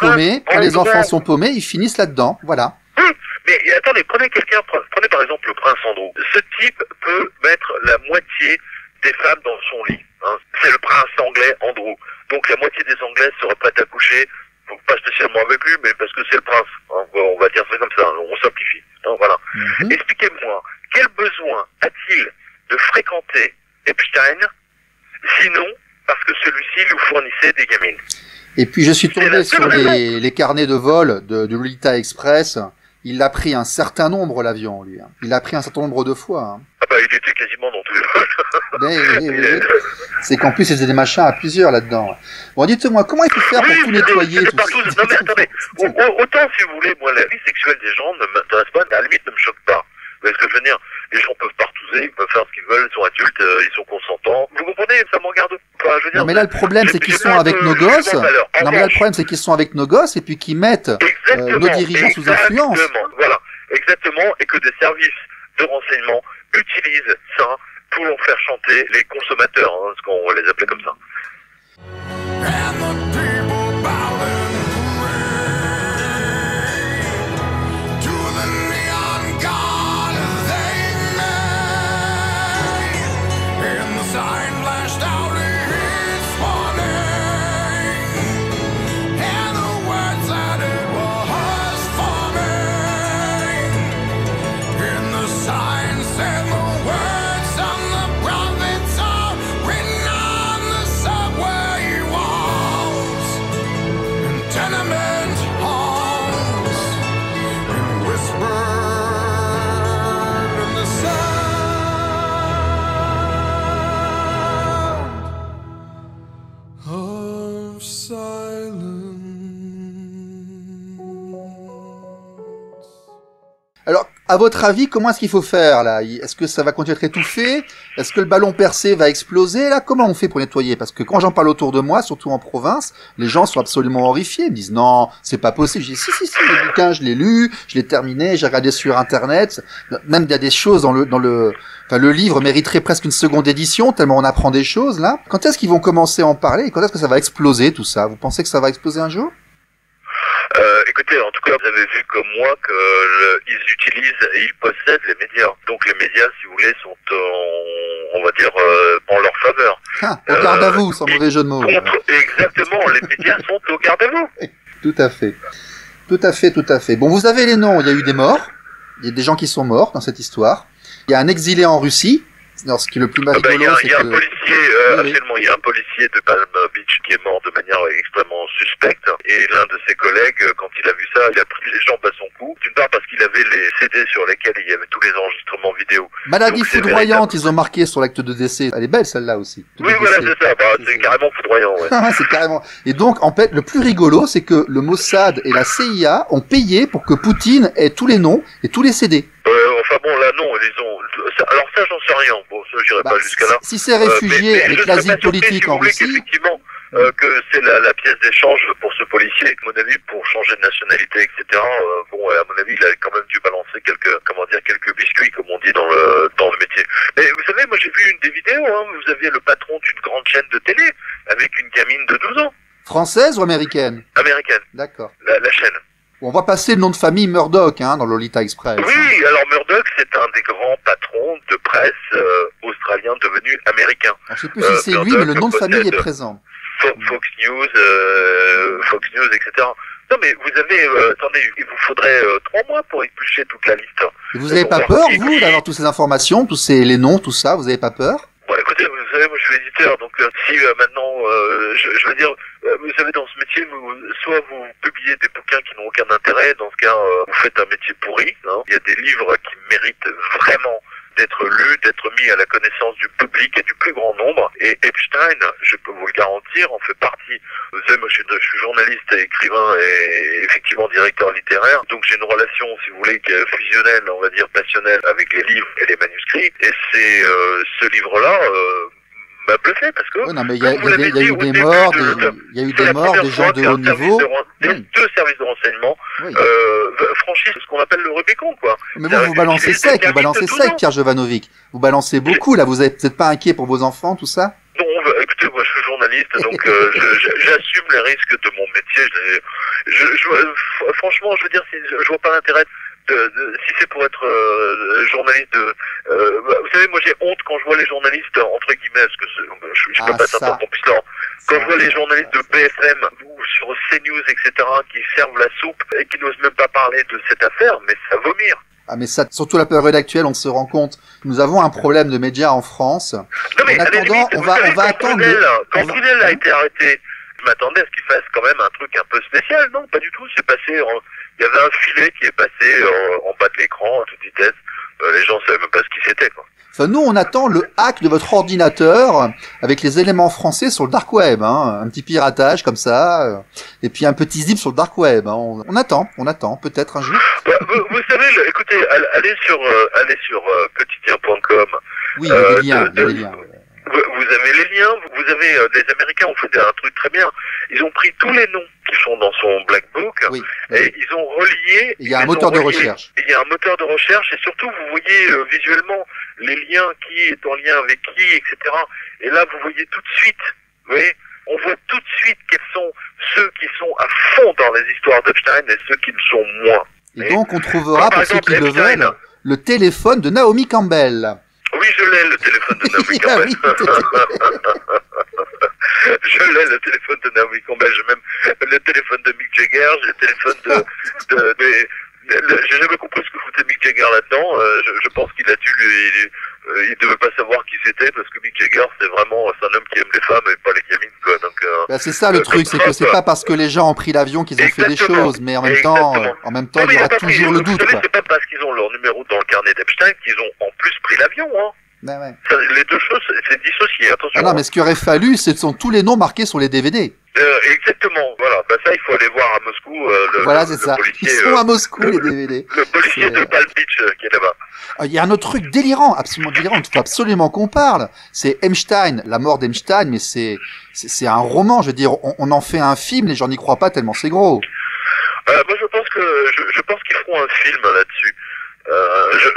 S1: paumés, ils finissent là-dedans. Voilà.
S3: Oui, mais attendez, prenez par exemple le prince Andrew. Ce type peut mettre la moitié des femmes dans son lit. Hein. C'est le prince anglais Andrew. Donc la moitié des Anglaises seraient prêtes à coucher, donc pas spécialement avec lui, mais parce que c'est le prince. Hein. On va dire ça comme ça, on simplifie. Hein, voilà. Expliquez-moi, quel besoin a-t-il de fréquenter Epstein, sinon parce que celui-ci lui fournissait des gamines?
S1: Et puis je suis tombé sur les carnets de vol de Lolita Express. Il l'a pris un certain nombre, l'avion, lui. Il l'a pris un certain nombre de fois. Hein.
S3: Ah bah, il était quasiment dans tous les vols.
S1: Oui. C'est qu'en plus, il faisait des machins à plusieurs là-dedans. Bon, dites-moi, comment il faut faire pour tout nettoyer, tout ça?
S3: Non mais attendez, autant si vous voulez, moi, la vie sexuelle des gens ne m'intéresse pas, à la limite ne me choque pas. Vous voyez ce que je veux dire? Les gens peuvent partouzer, ils peuvent faire ce qu'ils veulent, ils sont adultes, ils sont consentants. Vous comprenez? Ça me regarde pas. Je veux dire,
S1: non mais là, le problème, c'est qu'ils sont avec nos gosses. Non mais là, le problème, c'est qu'ils sont avec nos gosses et puis qu'ils mettent nos dirigeants sous influence.
S3: Voilà, exactement, et que des services de renseignement utilisent ça pour faire chanter les consommateurs, hein, ce qu'on va les appeler comme ça.
S4: And the people bowing to the neon god they made. And the sign flashed out its warning, and the words that it was forming. And the sign said the words of the prophets are written on the subway walls.
S1: Alors, à votre avis, comment est-ce qu'il faut faire là? Est-ce que ça va continuer à être étouffé? Est-ce que le ballon percé va exploser là? Comment on fait pour nettoyer? Parce que quand j'en parle autour de moi, surtout en province, les gens sont absolument horrifiés. Ils me disent non, c'est pas possible. Je dis si, le bouquin, je l'ai lu, je l'ai terminé, j'ai regardé sur internet. Même il y a des choses enfin, le livre mériterait presque une seconde édition tellement on apprend des choses là. Quand est-ce qu'ils vont commencer à en parler et quand est-ce que ça va exploser tout ça? Vous pensez que ça va exploser un jour?
S3: Écoutez, en tout cas, vous avez vu comme moi ils utilisent et ils possèdent les médias. Donc les médias, si vous voulez, sont, on va dire, en leur faveur.
S1: Au garde à vous, sans mauvais jeu de mots.
S3: Exactement, les médias sont au garde à vous.
S1: Tout à fait. Tout à fait. Bon, vous avez les noms, il y a eu des morts. Il y a des gens qui sont morts dans cette histoire. Il y a un exilé en Russie. Alors, ce qui est le plus rigolo, c'est que...
S3: Il y a un policier, actuellement, il y a un policier de Palm Beach qui est mort de manière extrêmement suspecte. Et l'un de ses collègues, quand il a vu ça, il a pris les jambes à son cou. D'une part parce qu'il avait les CD sur lesquels il y avait tous les enregistrements vidéo.
S1: Maladie
S3: Donc,
S1: foudroyante, ils ont marqué sur l'acte de décès. Elle est belle, celle-là aussi.
S3: Oui, voilà, c'est ça. C'est carrément foudroyant, ouais.
S1: C'est carrément. Et donc, en fait, le plus rigolo, c'est que le Mossad et la CIA ont payé pour que Poutine ait tous les noms et tous les CD.
S3: Enfin bon, là, non, ils ont... Alors ça, j'en sais rien. Bon, ça, j'irai pas jusqu'à là.
S1: Si c'est réfugié avec l'asile politique en Russie...
S3: Effectivement, que c'est la pièce d'échange pour ce policier. À mon avis, pour changer de nationalité, etc. Bon, à mon avis, il a quand même dû balancer quelques biscuits, comme on dit dans le métier. Mais vous savez, moi, j'ai vu une des vidéos. Vous aviez le patron d'une grande chaîne de télé avec une gamine de 12 ans.
S1: Française ou américaine?
S3: Américaine.
S1: D'accord.
S3: La chaîne.
S1: On va passer le nom de famille Murdoch, dans Lolita Express.
S3: Oui, alors Murdoch, c'est un des grands patrons de presse australien devenu américain.
S1: Je ne sais plus si c'est lui, mais le nom de famille est présent.
S3: Fox News, etc. Non, mais vous avez... attendez, il vous faudrait 3 mois pour éplucher toute la liste.
S1: Et vous n'avez pas peur, vous, d'avoir toutes ces informations, les noms, tout ça? Vous n'avez pas peur?
S3: Bon, écoutez, vous savez, moi je suis éditeur, donc si maintenant, je veux dire, vous savez, dans ce métier, soit vous publiez des bouquins qui n'ont aucun intérêt, dans ce cas, vous faites un métier pourri. Il y a des livres qui méritent vraiment d'être lus, d'être mis à la connaissance du public et du plus grand nombre. Et Epstein, je peux vous le garantir, en fait partie. Vous savez, moi je suis journaliste et écrivain et effectivement directeur littéraire, donc j'ai une relation, si vous voulez, qui est fusionnelle, on va dire passionnelle, avec les livres et les manuscrits. Et c'est ce livre-là m'a bluffé parce que...
S1: Oui, non, mais il y a eu des morts, des gens de haut niveau.
S3: Deux services de renseignement franchissent ce qu'on appelle le Rubicon, quoi.
S1: Mais vous balancez sec, Pierre Jovanovic. Vous balancez beaucoup, là. Vous êtes pas inquiet pour vos enfants, tout ça?
S3: Non, écoutez, moi je suis journaliste, donc j'assume les risques de mon métier. Franchement, je veux dire, je vois pas l'intérêt si c'est pour être journaliste vous savez, moi j'ai honte quand je vois les journalistes, entre guillemets, parce que je peux pas savoir mon piston. Quand je vois les journalistes de BFM ou sur CNews, etc., qui servent la soupe et qui n'osent même pas parler de cette affaire, mais ça vomir.
S1: Ah, mais ça, surtout la période actuelle, on se rend compte. Nous avons un problème de médias en France.
S3: Non, mais en attendant, on va attendre. Quand Brunel a été arrêté, je m'attendais à ce qu'il fasse quand même un truc un peu spécial. Non, pas du tout. C'est passé. Il y avait un filet qui est passé en bas de l'écran à toute vitesse. Les gens savaient même pas ce qui c'était, quoi.
S1: Enfin, nous, on attend le hack de votre ordinateur avec les éléments français sur le dark web, un petit piratage comme ça, et puis un petit zip sur le dark web. On attend, peut-être un jour.
S3: Vous savez, écoutez, allez sur quotidien.com.
S1: Oui, il y a des liens.
S3: Vous avez les liens, vous avez les Américains ont fait un truc très bien. Ils ont pris tous les noms qui sont dans son Black Book et ils ont relié.
S1: Il y a un moteur de recherche.
S3: Il y a un moteur de recherche et surtout vous voyez visuellement les liens, qui est en lien avec qui, etc. Et là vous voyez tout de suite, vous voyez, on voit tout de suite quels sont ceux qui sont à fond dans les histoires d'Epstein et ceux qui le sont moins.
S1: Et donc on trouvera, pour ceux qui le veulent, le téléphone de Naomi Campbell.
S3: Oui, je l'ai, le téléphone de Naomi Campbell. Je l'ai, le téléphone de Naomi Campbell. J'ai même le téléphone de Mick Jagger, j'ai le téléphone j'ai jamais compris ce que foutait Mick Jagger là-dedans. Je pense qu'il a dû il devait pas savoir qui c'était parce que Mick Jagger c'est un homme qui aime les femmes et pas les gamines, quoi. Donc
S1: c'est ça le truc, c'est que c'est pas parce que les gens ont pris l'avion qu'ils ont fait des choses, mais en même temps il y aura toujours le doute, quoi.
S3: C'est pas parce qu'ils ont leur numéro dans le carnet d'Epstein qu'ils ont en plus pris l'avion,
S1: ouais.
S3: Les deux choses, c'est dissocié, attention.
S1: Ah non, mais ce qu'il aurait fallu, ce sont tous les noms marqués sur les DVD.
S3: Exactement, voilà. Ça, il faut aller voir à Moscou
S1: Voilà, c'est ça.
S3: policier,
S1: Ils sont à Moscou, les DVD.
S3: le policier
S1: C'est-
S3: de Palm Beach qui est là-bas.
S1: Il y a un autre truc délirant, absolument délirant, il faut absolument qu'on parle. C'est Epstein, la mort d'Epstein, mais c'est un roman, je veux dire, on en fait un film, les gens n'y croient pas tellement c'est gros.
S3: Moi, je pense qu'ils feront un film là-dessus.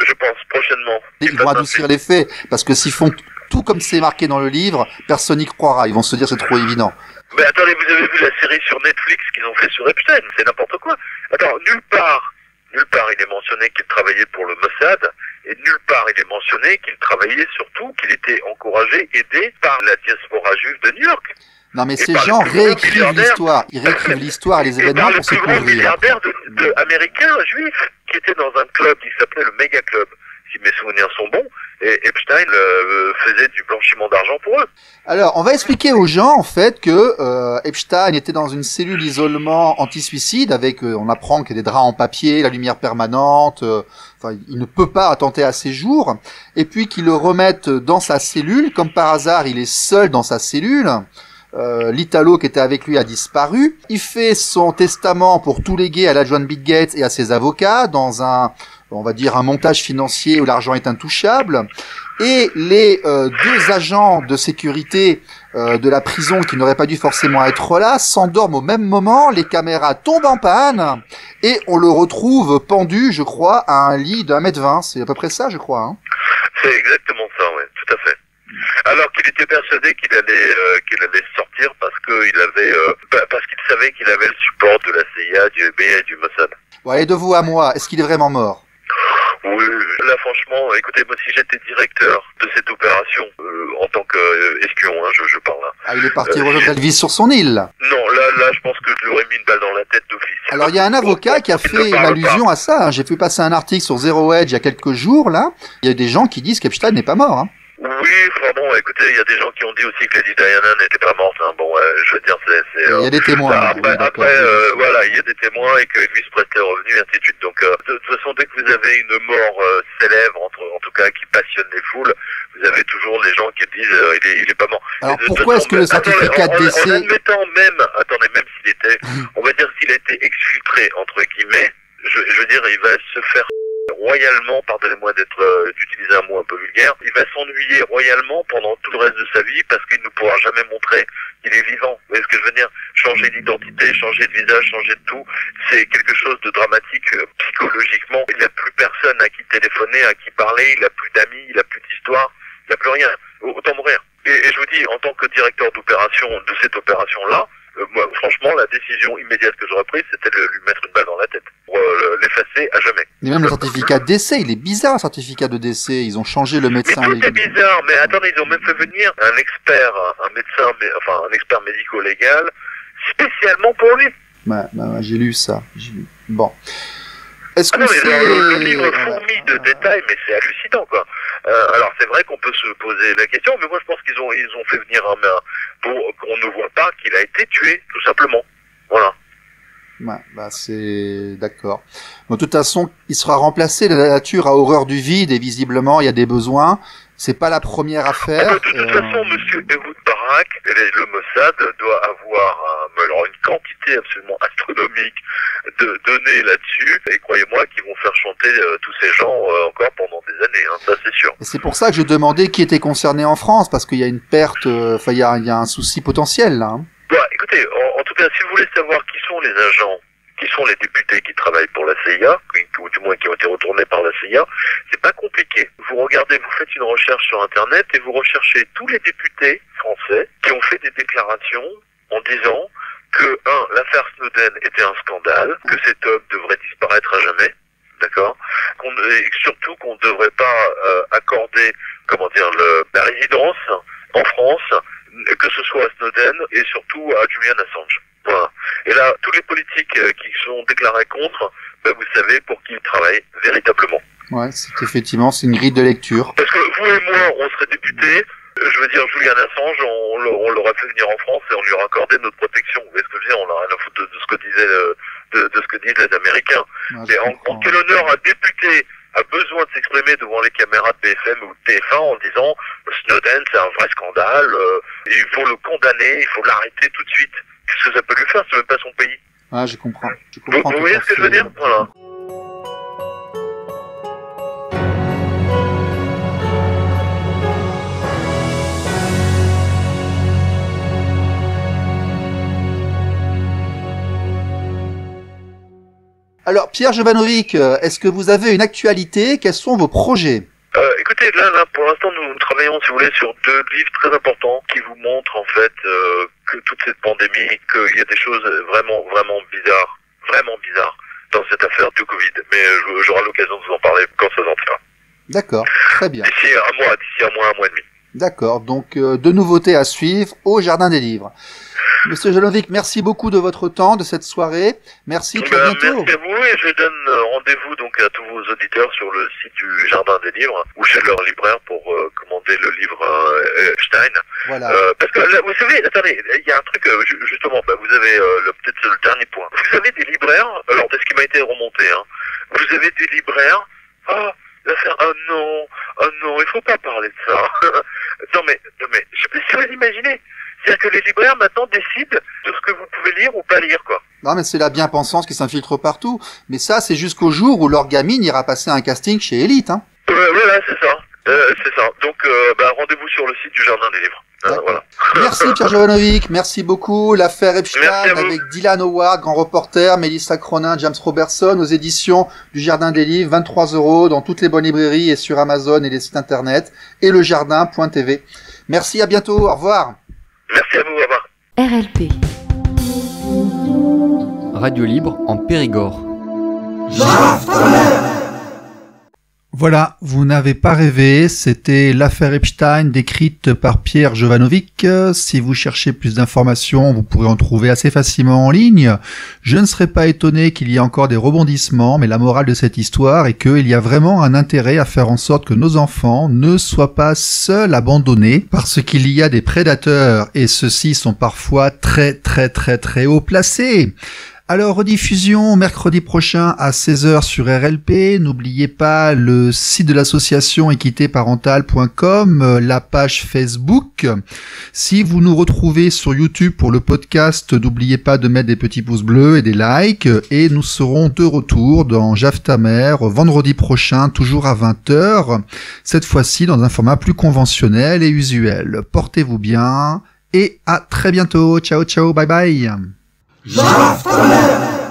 S3: Je pense prochainement.
S1: Ils vont adoucir les faits, parce que s'ils font tout comme c'est marqué dans le livre, personne n'y croira, ils vont se dire c'est trop évident.
S3: Mais attendez, vous avez vu la série sur Netflix qu'ils ont fait sur Epstein? C'est n'importe quoi. Attends, nulle part il est mentionné qu'il travaillait pour le Mossad, et nulle part il est mentionné qu'il travaillait surtout, qu'il était encouragé, aidé par la diaspora juive de New York.
S1: Non mais
S3: Et
S1: ces
S3: par
S1: gens
S3: le plus grand
S1: réécrivent
S3: milliardaire.
S1: l'histoire, ils réécrivent l'histoire et les
S3: Et
S1: événements
S3: par le
S1: pour se
S3: plus grand
S1: couvrir.
S3: milliardaire américain juif, qui était dans un club qui s'appelait le Mega Club, si mes souvenirs sont bons, et Epstein faisait du blanchiment d'argent pour eux.
S1: Alors, on va expliquer aux gens, en fait, que Epstein était dans une cellule d'isolement anti-suicide avec, on apprend qu'il y a des draps en papier, la lumière permanente, enfin, il ne peut pas attenter à ses jours, et puis qu'ils le remettent dans sa cellule, comme par hasard, il est seul dans sa cellule. L'Italo qui était avec lui a disparu. Il fait son testament pour tout léguer à la John Bill Gates et à ses avocats dans on va dire, un montage financier où l'argent est intouchable. Et les deux agents de sécurité de la prison qui n'auraient pas dû forcément être là s'endorment au même moment, les caméras tombent en panne et on le retrouve pendu, je crois, à un lit d'1,20 m. C'est à peu près ça, je crois. Hein.
S3: C'est exactement ça, ouais, tout à fait. Alors qu'il était persuadé qu'il allait sortir parce qu'il savait qu'il avait le support de la CIA, du FBI et du Mossad.
S1: Ouais, et de vous à moi, est-ce qu'il est vraiment mort?
S3: Oui, là franchement, écoutez, moi si j'étais directeur de cette opération, en tant qu'espion, je parle là.
S1: Ah, il est parti rejoindre Elvis sur son île.
S3: Non, là je pense que je lui aurais mis une balle dans la tête d'office.
S1: Alors il y a un avocat qui a fait une allusion à ça. Hein. J'ai pu passer un article sur Zero Edge il y a quelques jours là. Il y a des gens qui disent qu'Epstein n'est pas mort. Hein.
S3: Oui, enfin bon, écoutez, il y a des gens qui ont dit aussi que Lady Diana n'était pas morte. Hein. Bon, je veux dire,
S1: il y a des témoins.
S3: Voilà, il y a des témoins et que Elvis Presley est revenu, et ainsi de suite. Donc, de toute façon, dès que vous avez une mort célèbre, en tout cas, qui passionne les foules, vous avez toujours les gens qui disent il est pas mort.
S1: Alors pourquoi est-ce que le certificat de décès...
S3: En admettant même, même s'il était, on va dire s'il a été exfiltré, entre guillemets, je veux dire, il va se faire royalement, pardonnez-moi d'utiliser un mot un peu vulgaire, il va s'ennuyer royalement pendant tout le reste de sa vie parce qu'il ne pourra jamais montrer qu'il est vivant. Vous voyez ce que je veux dire? Changer d'identité, changer de visage, changer de tout, c'est quelque chose de dramatique psychologiquement. Il n'a plus personne à qui téléphoner, à qui parler, il n'a plus d'amis, il n'a plus d'histoire, il n'a plus rien. Autant mourir. Et je vous dis, en tant que directeur d'opération de cette opération-là, moi, franchement, la décision immédiate que j'aurais prise, c'était de lui mettre une balle dans la tête pour l'effacer à jamais.
S1: Et même le certificat de décès, il est bizarre, le certificat de décès. Ils ont changé le médecin.
S3: Mais tout est bizarre. Mais attendez, ils ont même fait venir un expert, un expert médico-légal, spécialement pour lui.
S1: Bah, j'ai lu ça. Bon. Est-ce que
S3: le livre fourmille de détails, mais c'est hallucinant, quoi. Alors c'est vrai qu'on peut se poser la question, mais moi je pense qu'ils ont fait venir un pour qu'on ne voit pas qu'il a été tué, tout simplement. Voilà.
S1: Ouais, c'est d'accord. Bon, de toute façon, il sera remplacé. La nature a horreur du vide et visiblement il y a des besoins. C'est pas la première affaire.
S3: De toute façon, Monsieur Ehud Barak, le Mossad doit avoir alors une quantité absolument astronomique de données là-dessus. Et croyez-moi qu'ils vont faire chanter tous ces gens encore pendant des années. Hein, ça c'est sûr.
S1: Et c'est pour ça que je demandais qui était concerné en France, parce qu'il y a une perte. Enfin, il y a un souci potentiel là. Hein.
S3: Bon, écoutez, en tout cas, si vous voulez savoir qui sont les agents, qui sont les députés qui travaillent pour la CIA, ou du moins qui ont été retournés par la CIA, c'est pas compliqué. Vous regardez, vous faites une recherche sur Internet et vous recherchez tous les députés français qui ont fait des déclarations en disant que, l'affaire Snowden était un scandale, que cet homme devrait disparaître à jamais, d'accord, et surtout qu'on ne devrait pas accorder, la résidence en France, que ce soit à Snowden et surtout à Julian Assange. Voilà. Et là, tous les politiques qui sont déclarés contre, vous savez pour qui ils travaillent véritablement.
S1: Ouais, c'est une grille de lecture.
S3: Parce que vous et moi, on serait députés, je veux dire, Julian Assange, on l'aurait fait venir en France et on lui aurait accordé notre protection. Vous voyez ce que je veux dire? On n'a rien à foutre de ce que disaient, de ce que disent les Américains.
S1: Ouais,
S3: mais en quel honneur un député a besoin de s'exprimer devant les caméras de BFM ou de TF1 en disant Snowden c'est un vrai scandale, il faut le condamner, il faut l'arrêter tout de suite. Qu'est-ce que ça peut lui faire? C'est même pas son pays.
S1: Ah, je comprends.
S3: Vous voyez ce que je veux dire? Voilà.
S1: Alors, Pierre Jovanovic, est-ce que vous avez une actualité? Quels sont vos projets?
S3: Écoutez, là, pour l'instant, nous travaillons, si vous voulez, sur 2 livres très importants qui vous montrent, en fait, que toute cette pandémie, qu'il y a des choses vraiment bizarres dans cette affaire du Covid. Mais j'aurai l'occasion de vous en parler quand ça sortira.
S1: D'accord, très bien.
S3: D'ici un mois et demi.
S1: D'accord, donc de nouveautés à suivre au Jardin des Livres. Monsieur Jovanovic, merci beaucoup de votre temps, de cette soirée. Merci, puis à bientôt.
S3: Merci à vous, et je donne rendez-vous donc à tous vos auditeurs sur le site du Jardin des Livres ou chez leur libraire pour commander le livre Epstein.
S1: Voilà.
S3: Parce que là, vous savez, attendez, il y a un truc, justement, vous avez peut-être le dernier point. Vous avez des libraires, alors de ce qui m'a été remonté, hein, vous avez des libraires, l'affaire, non, il faut pas parler de ça. non mais, je sais pas si vous imaginez. C'est-à-dire que les libraires maintenant décident de ce que vous pouvez lire ou pas lire, quoi.
S1: Non, mais c'est la bien-pensance qui s'infiltre partout. Mais ça, c'est jusqu'au jour où leur gamine ira passer un casting chez Elite, hein.
S3: Voilà, c'est ça. Donc, rendez-vous sur le site du Jardin des Livres. Voilà.
S1: Merci Pierre Jovanovic, merci beaucoup. L'affaire Epstein avec Dylan Howard, grand reporter, Mélissa Cronin, James Robertson, aux éditions du Jardin des Livres, 23 € dans toutes les bonnes librairies et sur Amazon et les sites internet, et lejardin.tv. Merci, à bientôt, au revoir.
S3: Merci à vous, au revoir.
S2: RLP.
S5: Radio libre en Périgord.
S1: Voilà, vous n'avez pas rêvé, c'était l'affaire Epstein décrite par Pierre Jovanovic. Si vous cherchez plus d'informations, vous pourrez en trouver assez facilement en ligne. Je ne serais pas étonné qu'il y ait encore des rebondissements, mais la morale de cette histoire est qu'il y a vraiment un intérêt à faire en sorte que nos enfants ne soient pas seuls abandonnés, parce qu'il y a des prédateurs, et ceux-ci sont parfois très haut placés. Alors, rediffusion mercredi prochain à 16h sur RLP. N'oubliez pas le site de l'association équitéparentale.com, la page Facebook. Si vous nous retrouvez sur YouTube pour le podcast, n'oubliez pas de mettre des petits pouces bleus et des likes. Et nous serons de retour dans Jave ta mère vendredi prochain, toujours à 20h. Cette fois-ci dans un format plus conventionnel et usuel. Portez-vous bien et à très bientôt. Ciao, bye bye. Jave ta mère!